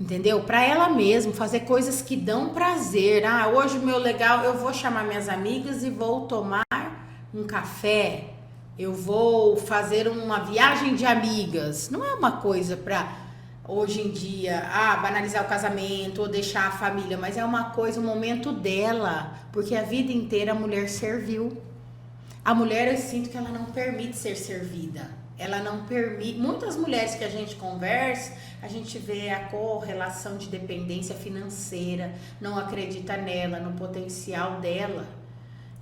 entendeu? Para ela mesma, fazer coisas que dão prazer. Ah, hoje o meu legal, eu vou chamar minhas amigas e vou tomar um café. Eu vou fazer uma viagem de amigas. Não é uma coisa para hoje em dia, banalizar o casamento ou deixar a família, mas é uma coisa, um momento dela, porque a vida inteira a mulher serviu. A mulher, eu sinto que ela não permite ser servida. Ela não permite. Muitas mulheres que a gente conversa, a gente vê a correlação de dependência financeira, não acredita nela, no potencial dela.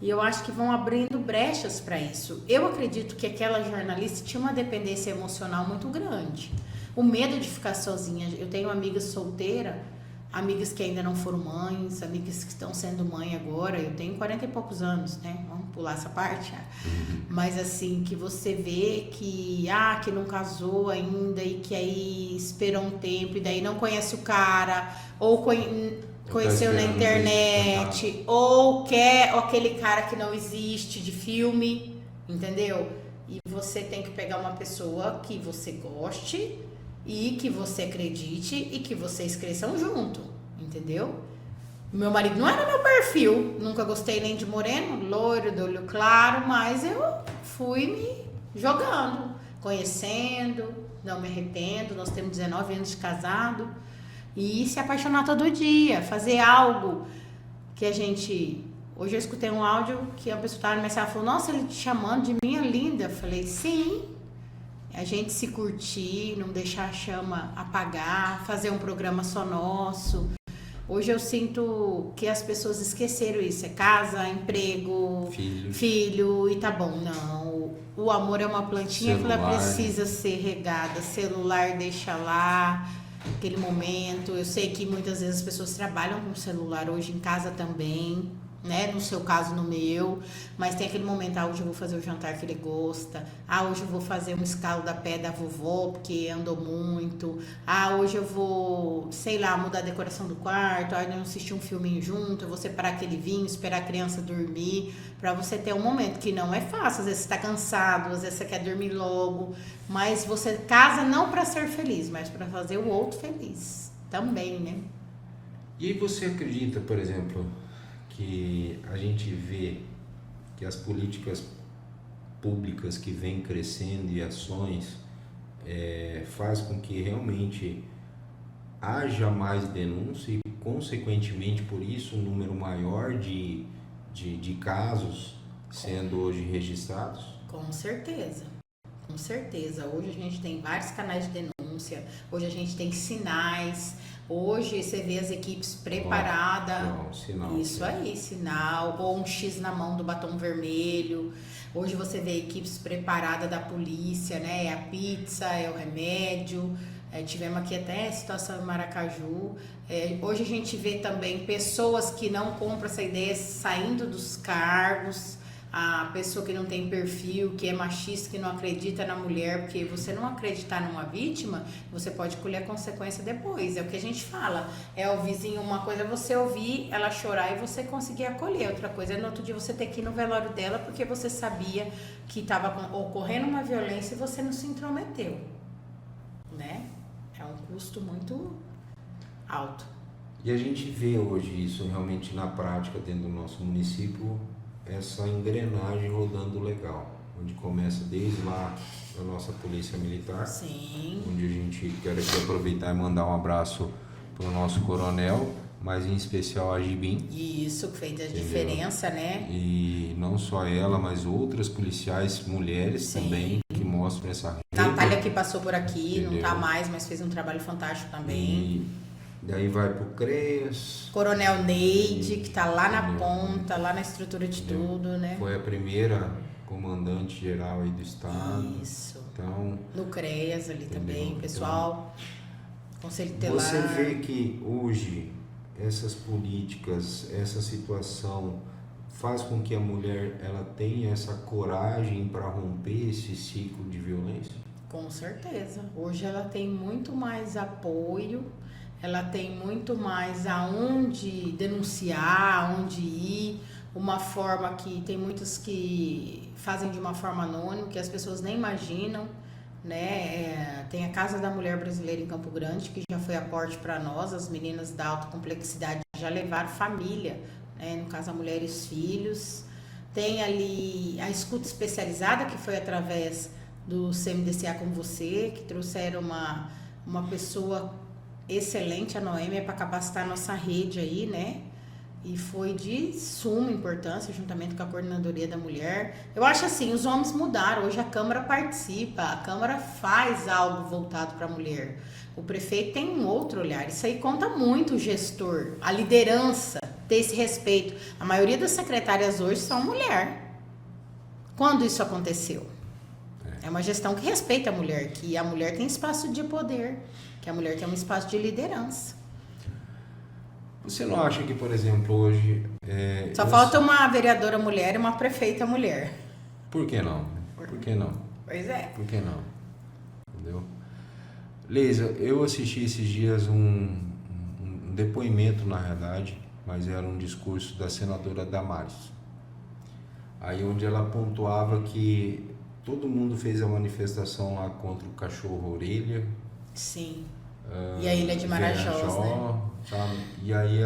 E eu acho que vão abrindo brechas para isso. Eu acredito que aquela jornalista tinha uma dependência emocional muito grande. O medo de ficar sozinha. Eu tenho amigas solteiras, amigas que ainda não foram mães, amigas que estão sendo mãe agora. Eu tenho 40 e poucos anos, né? Vamos pular essa parte. Mas assim, que você vê que não casou ainda e que aí esperou um tempo e daí não conhece o cara, ou conheceu na internet, ou quer aquele cara que não existe de filme, entendeu? E você tem que pegar uma pessoa que você goste e que você acredite e que vocês cresçam junto, entendeu? Meu marido não era meu perfil, nunca gostei nem de moreno, loiro, do olho claro, mas eu fui me jogando, conhecendo, não me arrependo. Nós temos 19 anos de casado. E se apaixonar todo dia, fazer algo que a gente... Hoje eu escutei um áudio que a pessoa estava na mensagem e falou: nossa, ele te chamando de minha linda. Eu falei: sim. A gente se curtir, não deixar a chama apagar, fazer um programa só nosso. Hoje eu sinto que as pessoas esqueceram isso. É casa, emprego, filho e tá bom. Não, o amor é uma plantinha que ela precisa ser regada. Celular deixa lá... Aquele momento, eu sei que muitas vezes as pessoas trabalham com o celular hoje em casa também, né? No seu caso, no meu, mas tem aquele momento, hoje eu vou fazer o jantar que ele gosta, hoje eu vou fazer um escalo da pé da vovó, porque andou muito, hoje eu vou, sei lá, mudar a decoração do quarto, eu não assistir um filminho junto, eu vou separar aquele vinho, esperar a criança dormir, pra você ter um momento que não é fácil, às vezes você tá cansado, às vezes você quer dormir logo, mas você casa não para ser feliz, mas para fazer o outro feliz também, né? E aí você acredita, por exemplo, que a gente vê que as políticas públicas que vêm crescendo e ações faz com que realmente haja mais denúncia e, consequentemente, por isso, um número maior de casos sendo hoje registrados? Com certeza. Com certeza. Hoje a gente tem vários canais de denúncia, hoje a gente tem sinais, hoje você vê as equipes preparadas. Sinal. Isso aí, sinal, ou um X na mão do batom vermelho. Hoje você vê equipes preparadas da polícia, né? É a pizza, é o remédio, Tivemos aqui até a situação em Maracaju. Hoje a gente vê também pessoas que não compram essa ideia saindo dos cargos, a pessoa que não tem perfil, que é machista, que não acredita na mulher, porque você não acreditar numa vítima, você pode colher a consequência depois. É o que a gente fala. É o vizinho, uma coisa é você ouvir ela chorar e você conseguir acolher. Outra coisa é no outro dia você ter que ir no velório dela porque você sabia que estava ocorrendo uma violência e você não se intrometeu, né? É um custo muito alto. E a gente vê hoje isso realmente na prática dentro do nosso município, essa engrenagem rodando legal, onde começa desde lá a nossa polícia militar. Sim. Onde a gente quer aqui aproveitar e mandar um abraço para o nosso coronel, mas em especial a Gibim. Isso, que fez a diferença, né? E não só ela, mas outras policiais mulheres Sim. também, que mostram essa rede. Natália que passou por aqui, Entendeu? não tá mais, mas fez um trabalho fantástico também. E daí vai pro CREAS. Coronel Neide, que tá lá na ponta, lá na estrutura de tudo, né? Foi a primeira comandante geral aí do estado. Isso. Então, No CREAS ali também, pessoal. Conselho Telar. você vê que hoje essas políticas, essa situação faz com que a mulher ela tenha essa coragem para romper esse ciclo de violência? Com certeza. Hoje ela tem muito mais apoio, ela tem muito mais aonde denunciar, aonde ir, uma forma que tem muitos que fazem de uma forma anônima, que as pessoas nem imaginam, né? Tem a Casa da Mulher Brasileira em Campo Grande, que já foi aporte para nós, as meninas da alta complexidade já levaram família, né? No caso a mulher e os filhos. Tem ali a escuta especializada, que foi através do CMDCA com você, que trouxeram uma pessoa excelente, a Noêmia, para capacitar a nossa rede aí, né? E foi de suma importância, juntamente com a Coordenadoria da Mulher. Eu acho assim, os homens mudaram, hoje a Câmara participa, a Câmara faz algo voltado para a mulher. O prefeito tem um outro olhar, isso aí conta muito o gestor, a liderança, ter esse respeito. A maioria das secretárias hoje são mulher. Quando isso aconteceu? É uma gestão que respeita a mulher, que a mulher tem espaço de poder, que a mulher tem um espaço de liderança. Você não acha que, por exemplo, hoje... Só falta uma vereadora mulher e uma prefeita mulher. Por que não? Por que não? Pois é. Por que não? Entendeu? Leisa, eu assisti esses dias um depoimento, na realidade, mas era um discurso da senadora Damares. Aí onde ela pontuava que todo mundo fez a manifestação lá contra o cachorro orelha. Sim. E a Ilha de Marajós, né? Sabe? E aí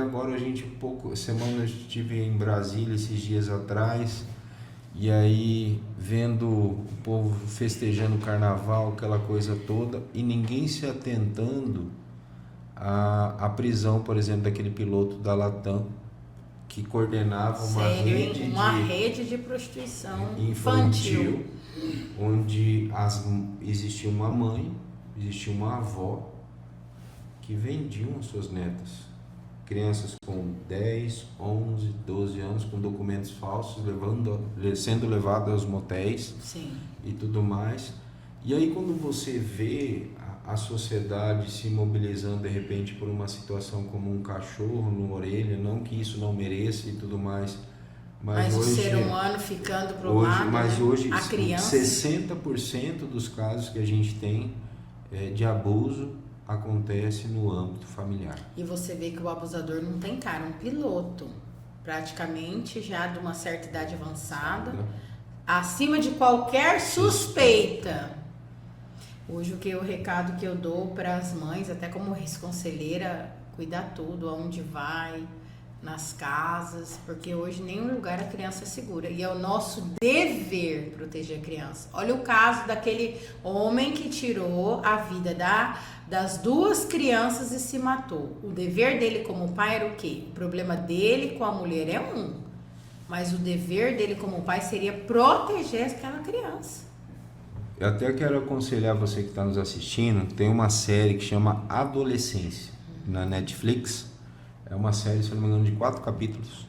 agora a gente semana eu estive em Brasília esses dias atrás, e aí vendo o povo festejando o carnaval, aquela coisa toda, e ninguém se atentando à prisão, por exemplo, daquele piloto da Latam que coordenava uma rede de prostituição infantil, onde existia uma mãe, existia uma avó que vendiam as suas netas, crianças com 10, 11, 12 anos, com documentos falsos, sendo levadas aos motéis. Sim. E tudo mais. E aí quando você vê a sociedade se mobilizando de repente por uma situação como um cachorro no orelha, não que isso não mereça e tudo mais, mas o hoje, ser humano ficando pro lado, mas né? hoje A criança... 60% dos casos que a gente tem de abuso acontece no âmbito familiar. E você vê que o abusador não tem cara, um piloto, praticamente já de uma certa idade avançada, acima de qualquer suspeita. Hoje o recado que eu dou para as mães, até como ex-conselheira, cuidar tudo, aonde vai, nas casas, porque hoje em nenhum lugar a criança é segura. E é o nosso dever proteger a criança. Olha o caso daquele homem que tirou a vida das duas crianças e se matou. O dever dele como pai era o quê? O problema dele com a mulher é mas o dever dele como pai seria proteger aquela criança. Eu até quero aconselhar você que está nos assistindo, tem uma série que chama Adolescência, na Netflix. É uma série, se não me engano, de 4 capítulos,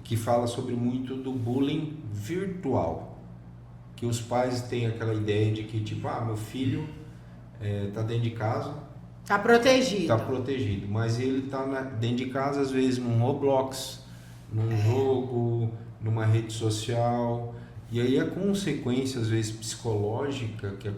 que fala sobre muito do bullying virtual. Que os pais têm aquela ideia de que, tipo, meu filho tá dentro de casa, Tá protegido. tá protegido, mas ele tá dentro de casa, às vezes num Roblox, num jogo, numa rede social, e aí a consequência, às vezes, psicológica que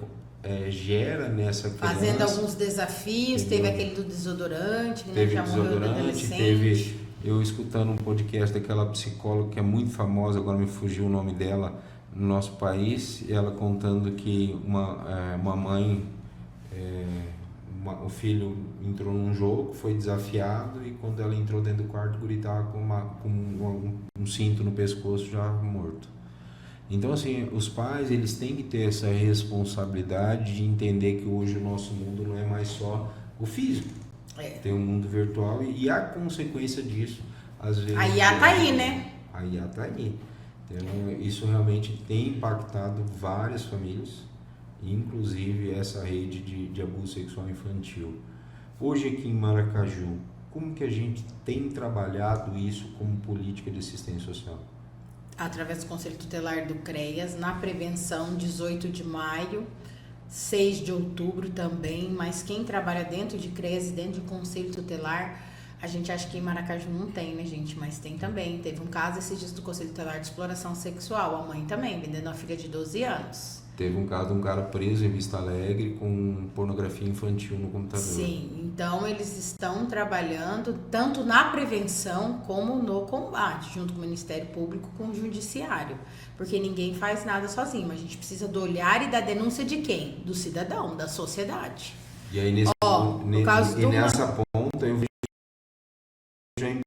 gera nessa criança... Fazendo alguns desafios, Entendeu? teve aquele do desodorante, que Teve já morreu desodorante, adolescente. teve... Eu escutando um podcast daquela psicóloga que é muito famosa, agora me fugiu o nome dela, no nosso país, ela contando que uma mãe... o filho entrou num jogo, foi desafiado e quando ela entrou dentro do quarto, o guri estava com um cinto no pescoço já morto. Então, assim, os pais, eles têm que ter essa responsabilidade de entender que hoje o nosso mundo não é mais só o físico. Tem um mundo virtual e a consequência disso, às vezes... A IA tá aí, né? A IA tá aí. Então, isso realmente tem impactado várias famílias, inclusive essa rede de abuso sexual infantil. Hoje aqui em Maracaju, como que a gente tem trabalhado isso como política de assistência social? Através do Conselho Tutelar do CREAS, na prevenção, 18 de maio, 6 de outubro também, mas quem trabalha dentro de CREAS e dentro de Conselho Tutelar, a gente acha que em Maracaju não tem, né, gente? Mas tem também. Teve um caso esses dias do Conselho Tutelar de exploração sexual, a mãe também, vendendo a filha de 12 anos. Teve um caso de um cara preso em Vista Alegre com pornografia infantil no computador. Sim, então eles estão trabalhando tanto na prevenção como no combate, junto com o Ministério Público, com o Judiciário. Porque ninguém faz nada sozinho, mas a gente precisa do olhar e da denúncia de quem? Do cidadão, da sociedade. E aí nessa ponta eu vejo a importância.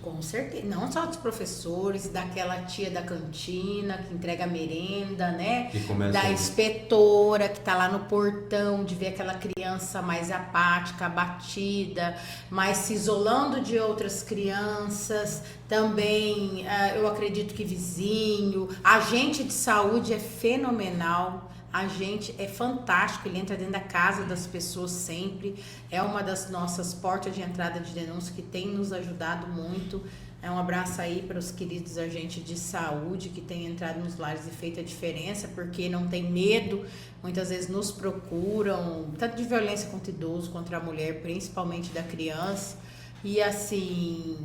Com certeza, não só dos professores, daquela tia da cantina que entrega a merenda, né? Da inspetora que tá lá no portão, de ver aquela criança mais apática, abatida, mais se isolando de outras crianças. Também, eu acredito que vizinho, agente de saúde é fenomenal. A gente é fantástico, ele entra dentro da casa das pessoas sempre, é uma das nossas portas de entrada de denúncia que tem nos ajudado muito. Um abraço aí para os queridos agentes de saúde que têm entrado nos lares e feito a diferença, porque não tem medo, muitas vezes nos procuram, tanto de violência contra idoso, contra a mulher, principalmente da criança. E assim,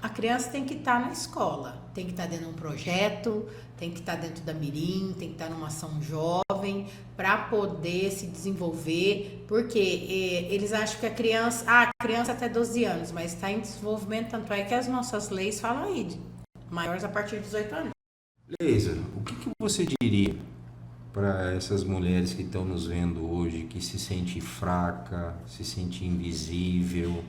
a criança tem que estar na escola, tem que estar dentro de um projeto, tem que estar dentro da Mirim, tem que estar numa ação jovem para poder se desenvolver, porque eles acham que a criança até 12 anos, mas está em desenvolvimento, tanto é que as nossas leis falam aí, de maiores a partir de 18 anos. Leisa, o que você diria para essas mulheres que estão nos vendo hoje, que se sente fraca, se sente invisível,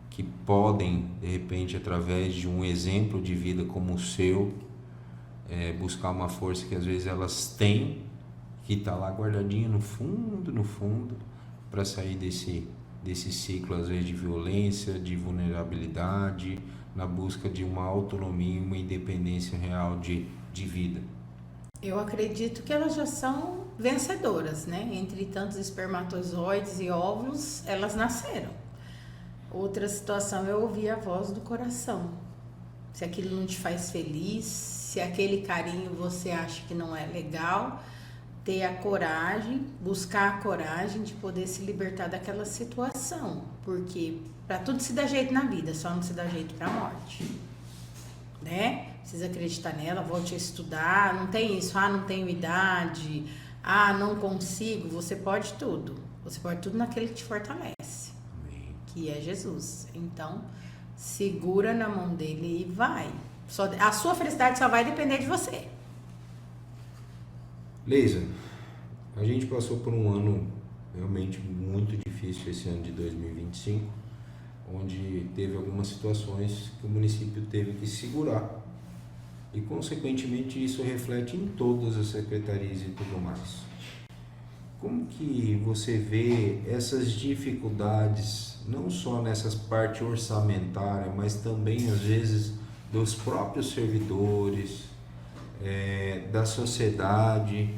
que podem, de repente, através de um exemplo de vida como o seu, buscar uma força que às vezes elas têm, que está lá guardadinha no fundo, para sair desse ciclo, às vezes, de violência, de vulnerabilidade, na busca de uma autonomia e uma independência real de vida? Eu acredito que elas já são vencedoras, né? Entre tantos espermatozoides e óvulos, elas nasceram. Outra situação é ouvir a voz do coração. Se aquilo não te faz feliz, se aquele carinho você acha que não é legal, ter a coragem, buscar a coragem de poder se libertar daquela situação. Porque para tudo se dá jeito na vida, só não se dá jeito para a morte. Né? Precisa acreditar nela, volte a estudar, não tem isso, não tenho idade, não consigo, você pode tudo. Você pode tudo naquele que te fortalece, que é Jesus. Então, segura na mão dele e vai. A sua felicidade só vai depender de você. Leisa, a gente passou por um ano realmente muito difícil esse ano de 2025, onde teve algumas situações que o município teve que segurar e, consequentemente, isso reflete em todas as secretarias e tudo mais. Como que você vê essas dificuldades, não só nessas partes orçamentárias, mas também, às vezes, dos próprios servidores, da sociedade,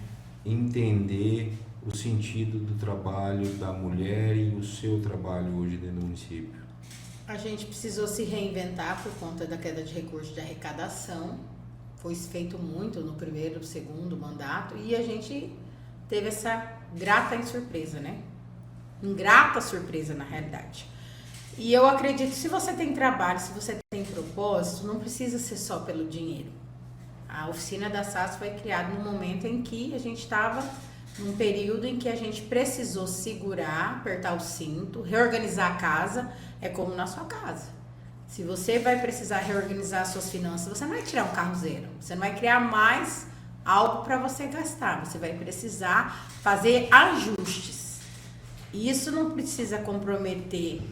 entender o sentido do trabalho da mulher e o seu trabalho hoje dentro do município? A gente precisou se reinventar por conta da queda de recursos de arrecadação. Foi feito muito no primeiro, segundo mandato e a gente teve essa grata em surpresa, né? Ingrata surpresa, na realidade. E eu acredito, se você tem trabalho, se você tem propósito, não precisa ser só pelo dinheiro. A oficina da SAS foi criada no momento em que a gente estava num período em que a gente precisou segurar, apertar o cinto, reorganizar a casa. É como na sua casa. Se você vai precisar reorganizar as suas finanças, você não vai tirar um carro zero. Você não vai criar mais algo para você gastar. Você vai precisar fazer ajustes. E isso não precisa comprometer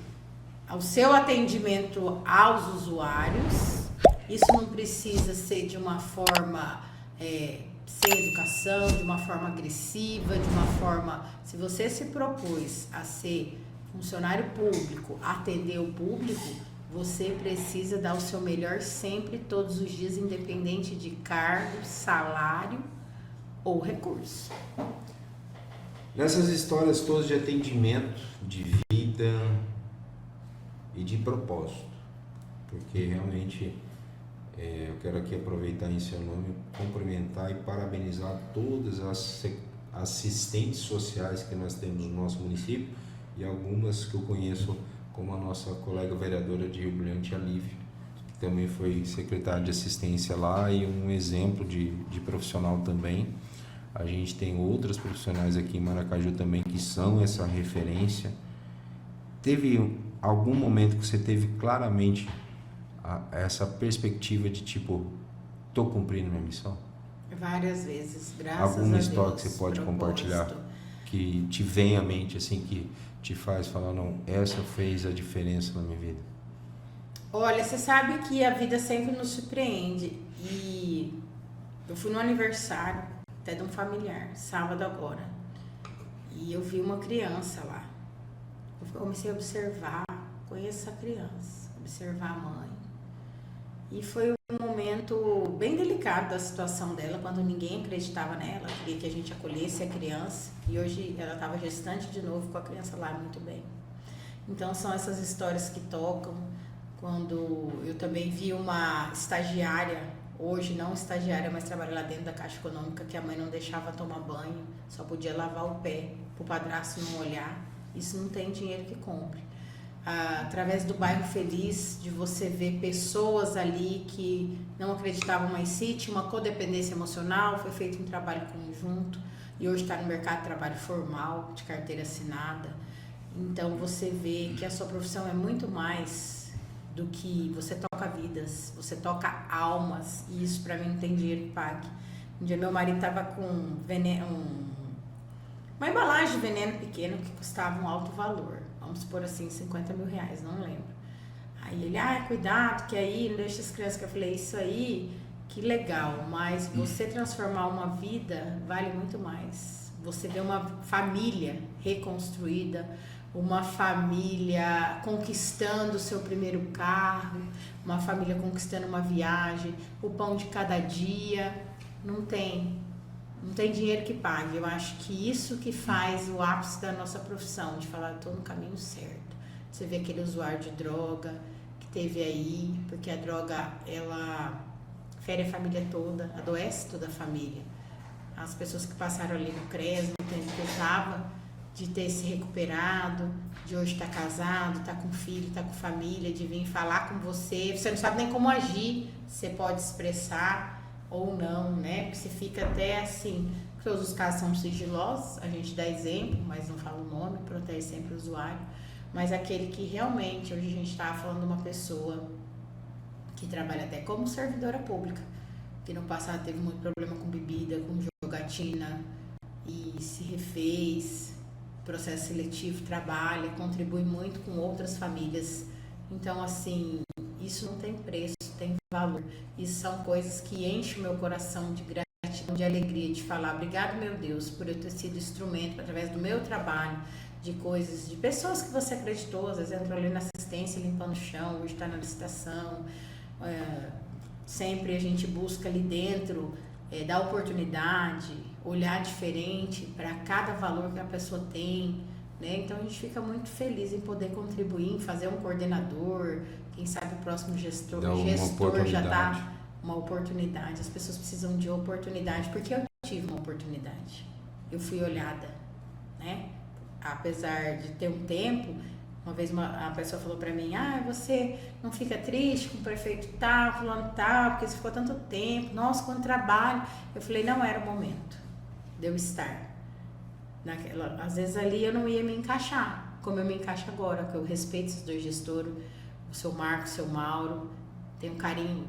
o seu atendimento aos usuários. Isso não precisa ser de uma forma sem educação, de uma forma agressiva, de uma forma... Se você se propôs a ser funcionário público, atender o público, você precisa dar o seu melhor sempre, todos os dias, independente de cargo, salário ou recurso. Nessas histórias todas de atendimento, de vida e de propósito, porque realmente eu quero aqui aproveitar em seu nome, cumprimentar e parabenizar todas as assistentes sociais que nós temos no nosso município e algumas que eu conheço, como a nossa colega vereadora de Rio Brilhante, a Lívia, que também foi secretária de assistência lá e um exemplo de profissional também. A gente tem outras profissionais aqui em Maracaju também que são essa referência. Teve algum momento que você teve claramente essa perspectiva de tipo, tô cumprindo minha missão? Várias vezes, graças a Deus. Alguma história que você pode compartilhar que te vem à mente, assim, que te faz falar, não, essa fez a diferença na minha vida? Olha, você sabe que a vida sempre nos surpreende. E eu fui no aniversário até de um familiar, sábado agora. E eu vi uma criança lá. Eu comecei a observar, conheço a criança, observar a mãe. E foi um momento bem delicado da situação dela, quando ninguém acreditava nela, queria que a gente acolhesse a criança. E hoje ela estava gestante de novo com a criança lá, muito bem. Então são essas histórias que tocam. Quando eu também vi uma estagiária, hoje não estagiária, mas trabalha lá dentro da Caixa Econômica, que a mãe não deixava tomar banho, só podia lavar o pé, para o padrasto não olhar. Isso não tem dinheiro que compre. Através do bairro Feliz, de você ver pessoas ali que não acreditavam mais em si, tinha uma codependência emocional, foi feito um trabalho conjunto e hoje está no mercado de trabalho formal, de carteira assinada. Então você vê que a sua profissão é muito mais do que você toca vidas, você toca almas, e isso para mim não tem dinheiro que pague. Um dia meu marido estava com uma embalagem de veneno pequeno que custava um alto valor. Vamos supor assim, 50 mil reais, não lembro. Aí ele, cuidado, que aí não deixa as crianças. Que eu falei, isso aí, que legal, mas você transformar uma vida vale muito mais. Você vê uma família reconstruída, uma família conquistando o seu primeiro carro, uma família conquistando uma viagem, o pão de cada dia, não tem dinheiro que pague. Eu acho que isso que faz o ápice da nossa profissão, de falar, estou no caminho certo. Você vê aquele usuário de droga que teve aí, porque a droga, ela fere a família toda, adoece toda a família. As pessoas que passaram ali no CRES, no tempo que eu estava, de ter se recuperado, de hoje estar casado, estar com filho, estar com família, de vir falar com você não sabe nem como agir, você pode expressar ou não, né? Porque você fica até assim, todos os casos são sigilosos, a gente dá exemplo, mas não fala o nome, protege sempre o usuário, mas aquele que realmente, hoje a gente estava falando de uma pessoa que trabalha até como servidora pública, que no passado teve muito problema com bebida, com jogatina, e se refez, processo seletivo, trabalha, contribui muito com outras famílias. Então, assim, isso não tem preço, tem valor. Isso são coisas que enchem o meu coração de gratidão, de alegria, de falar obrigado, meu Deus, por eu ter sido instrumento, através do meu trabalho, de coisas, de pessoas que você acreditou, às vezes entrou ali na assistência, limpando o chão, hoje está na licitação. Sempre a gente busca ali dentro dar oportunidade, olhar diferente para cada valor que a pessoa tem, né? Então a gente fica muito feliz em poder contribuir, em fazer um coordenador, quem sabe o próximo gestor já está uma oportunidade. As pessoas precisam de oportunidade, porque eu tive uma oportunidade, eu fui olhada, apesar de ter um tempo, uma vez a pessoa falou pra mim, você não fica triste com o prefeito tal, fulano tal, porque você ficou tanto tempo, nossa, quanto trabalho. Eu falei, não era o momento de eu estar. Às vezes ali eu não ia me encaixar, como eu me encaixo agora, que eu respeito esses dois gestores, o seu Marcos, o seu Mauro, tenho um carinho,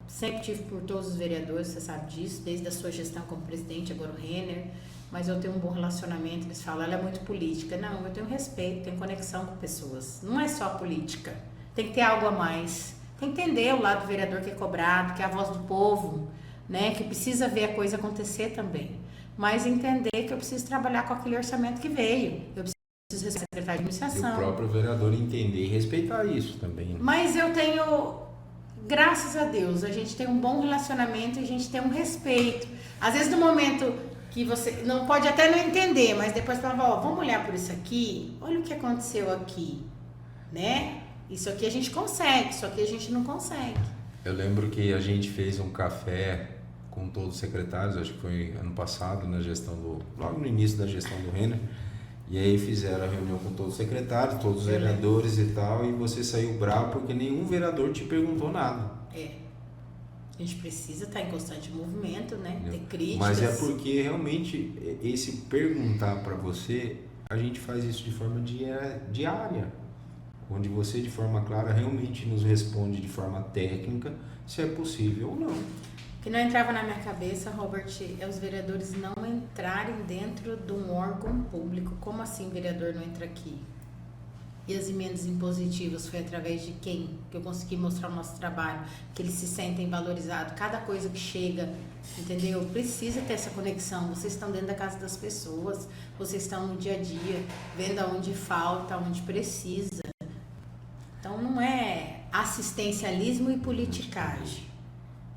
sempre tive por todos os vereadores, você sabe disso, desde a sua gestão como presidente, agora o Renner, mas eu tenho um bom relacionamento, eles falam, ela é muito política. Não, eu tenho respeito, tenho conexão com pessoas. Não é só política, tem que ter algo a mais. Tem que entender o lado do vereador que é cobrado, que é a voz do povo, né? Que precisa ver a coisa acontecer também. Mas entender que eu preciso trabalhar com aquele orçamento que veio. Eu preciso ser secretário de administração. E o próprio vereador entender e respeitar isso também. Né? Mas eu tenho, graças a Deus, a gente tem um bom relacionamento e a gente tem um respeito. Às vezes no momento que você não pode até não entender, mas depois fala, vamos olhar por isso aqui, olha o que aconteceu aqui, né? Isso aqui a gente consegue, isso aqui a gente não consegue. Eu lembro que a gente fez um café com todos os secretários, acho que foi ano passado, na gestão logo no início da gestão do Renner, e aí fizeram a reunião com todos os secretários, todos os vereadores e tal, e você saiu bravo porque nenhum vereador te perguntou nada. A gente precisa estar em constante movimento, né? Ter críticas. Mas é porque realmente esse perguntar para você, a gente faz isso de forma diária, onde você de forma clara realmente nos responde de forma técnica se é possível ou não. O que não entrava na minha cabeça, Robert, é os vereadores não entrarem dentro de um órgão público. Como assim o vereador não entra aqui? E as emendas impositivas foi através de quem que eu consegui mostrar o nosso trabalho, que eles se sentem valorizados, cada coisa que chega, entendeu? Precisa ter essa conexão, vocês estão dentro da casa das pessoas, vocês estão no dia a dia, vendo aonde falta, aonde precisa. Então não é assistencialismo e politicagem,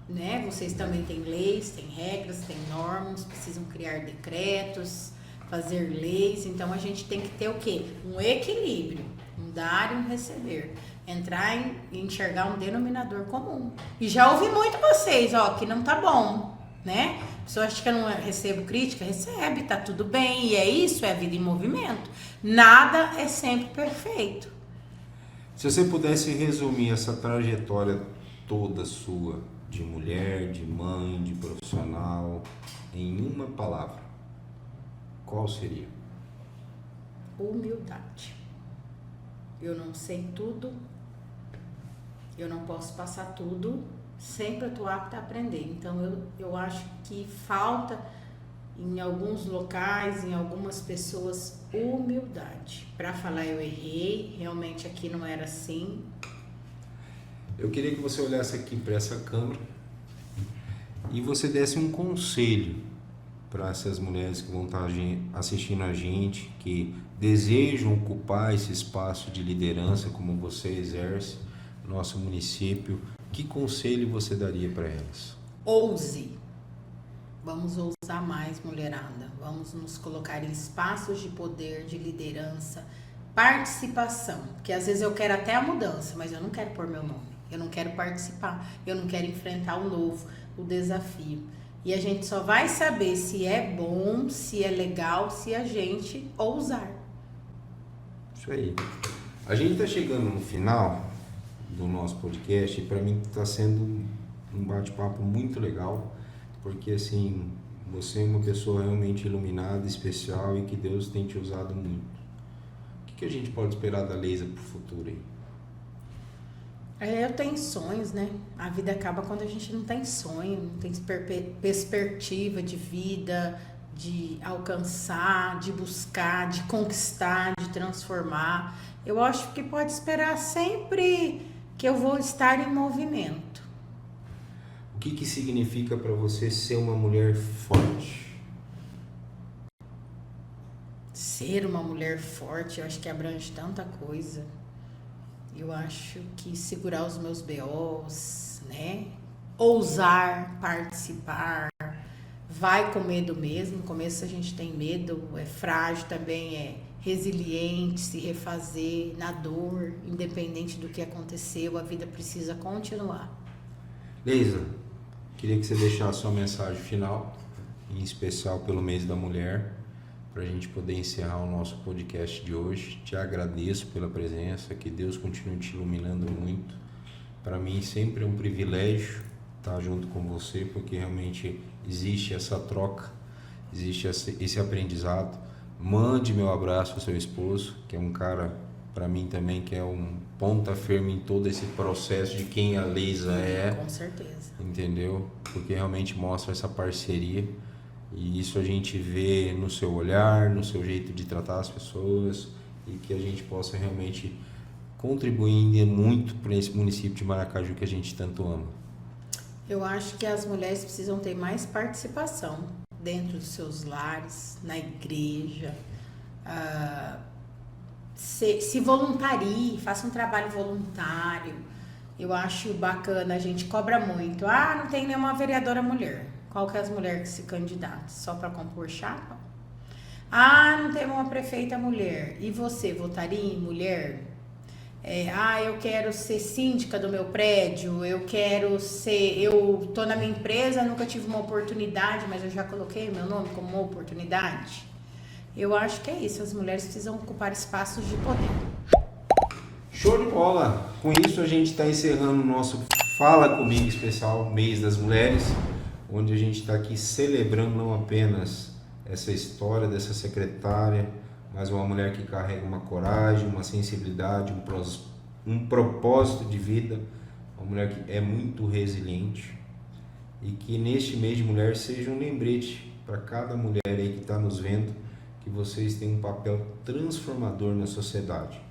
né? Vocês também têm leis, têm regras, têm normas, precisam criar decretos, fazer leis, então a gente tem que ter o quê? Um equilíbrio, um dar e um receber, entrar e enxergar um denominador comum. E já ouvi muito vocês, que não tá bom, né? A pessoa acha que eu não recebo crítica, recebe, tá tudo bem, e é isso, é a vida em movimento. Nada é sempre perfeito. Se você pudesse resumir essa trajetória toda sua, de mulher, de mãe, de profissional, em uma palavra, qual seria? Humildade. Eu não sei tudo, eu não posso passar tudo, sempre eu estou apta a aprender. Então eu acho que falta em alguns locais, em algumas pessoas, humildade. Para falar eu errei, realmente aqui não era assim. Eu queria que você olhasse aqui para essa câmera e você desse um conselho para essas mulheres que vão estar assistindo a gente, que desejam ocupar esse espaço de liderança como você exerce no nosso município. Que conselho você daria para elas? Ouse. Vamos ousar mais, mulherada. Vamos nos colocar em espaços de poder, de liderança, participação. Porque às vezes eu quero até a mudança, mas eu não quero pôr meu nome. Eu não quero participar. Eu não quero enfrentar o novo, o desafio. E a gente só vai saber se é bom, se é legal, se a gente ousar. Isso aí. A gente está chegando no final do nosso podcast e para mim está sendo um bate-papo muito legal, porque assim, você é uma pessoa realmente iluminada, especial e que Deus tem te usado muito. O que a gente pode esperar da Leisa para o futuro aí? Eu tenho sonhos, né? A vida acaba quando a gente não tem sonho, não tem perspectiva de vida, de alcançar, de buscar, de conquistar, de transformar. Eu acho que pode esperar sempre que eu vou estar em movimento. O que significa para você ser uma mulher forte? Ser uma mulher forte, eu acho que abrange tanta coisa. Eu acho que segurar os meus BOs, né? Ousar, participar, vai com medo mesmo. No começo a gente tem medo, é frágil também, é resiliente, se refazer na dor, independente do que aconteceu, a vida precisa continuar. Leisa, queria que você deixasse sua mensagem final, em especial pelo mês da mulher, para a gente poder encerrar o nosso podcast de hoje. Te agradeço pela presença, que Deus continue te iluminando muito. Para mim sempre é um privilégio estar junto com você, porque realmente existe essa troca, existe esse aprendizado. Mande meu abraço ao seu esposo, que é um cara, para mim também, que é um ponta firme em todo esse processo de quem a Leisa é. Com certeza. Entendeu? Porque realmente mostra essa parceria. E isso a gente vê no seu olhar, no seu jeito de tratar as pessoas, e que a gente possa realmente contribuir muito para esse município de Maracaju que a gente tanto ama. Eu acho que as mulheres precisam ter mais participação dentro dos seus lares, na igreja, se voluntarie, faça um trabalho voluntário. Eu acho bacana, a gente cobra muito. Não tem nenhuma vereadora mulher. Qual que é as mulheres que se candidatam? Só para compor chapa? Não tem uma prefeita mulher. E você votaria em mulher? Eu quero ser síndica do meu prédio, eu tô na minha empresa, nunca tive uma oportunidade, mas eu já coloquei meu nome como uma oportunidade. Eu acho que é isso, as mulheres precisam ocupar espaços de poder. Show de bola! Com isso a gente está encerrando o nosso Fala Comigo especial Mês das Mulheres, onde a gente está aqui celebrando não apenas essa história dessa secretária, mas uma mulher que carrega uma coragem, uma sensibilidade, um propósito de vida, uma mulher que é muito resiliente, e que neste mês de mulher seja um lembrete para cada mulher aí que está nos vendo, que vocês têm um papel transformador na sociedade.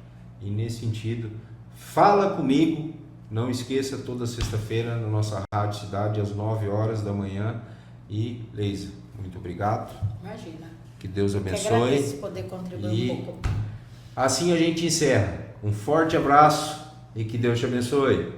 E nesse sentido, fala comigo, não esqueça, toda sexta-feira na nossa Rádio Cidade às 9 horas da manhã. E Leisa, muito obrigado. Imagina. Que Deus abençoe. Que agradeço poder contribuir um pouco. Assim a gente encerra. Um forte abraço e que Deus te abençoe.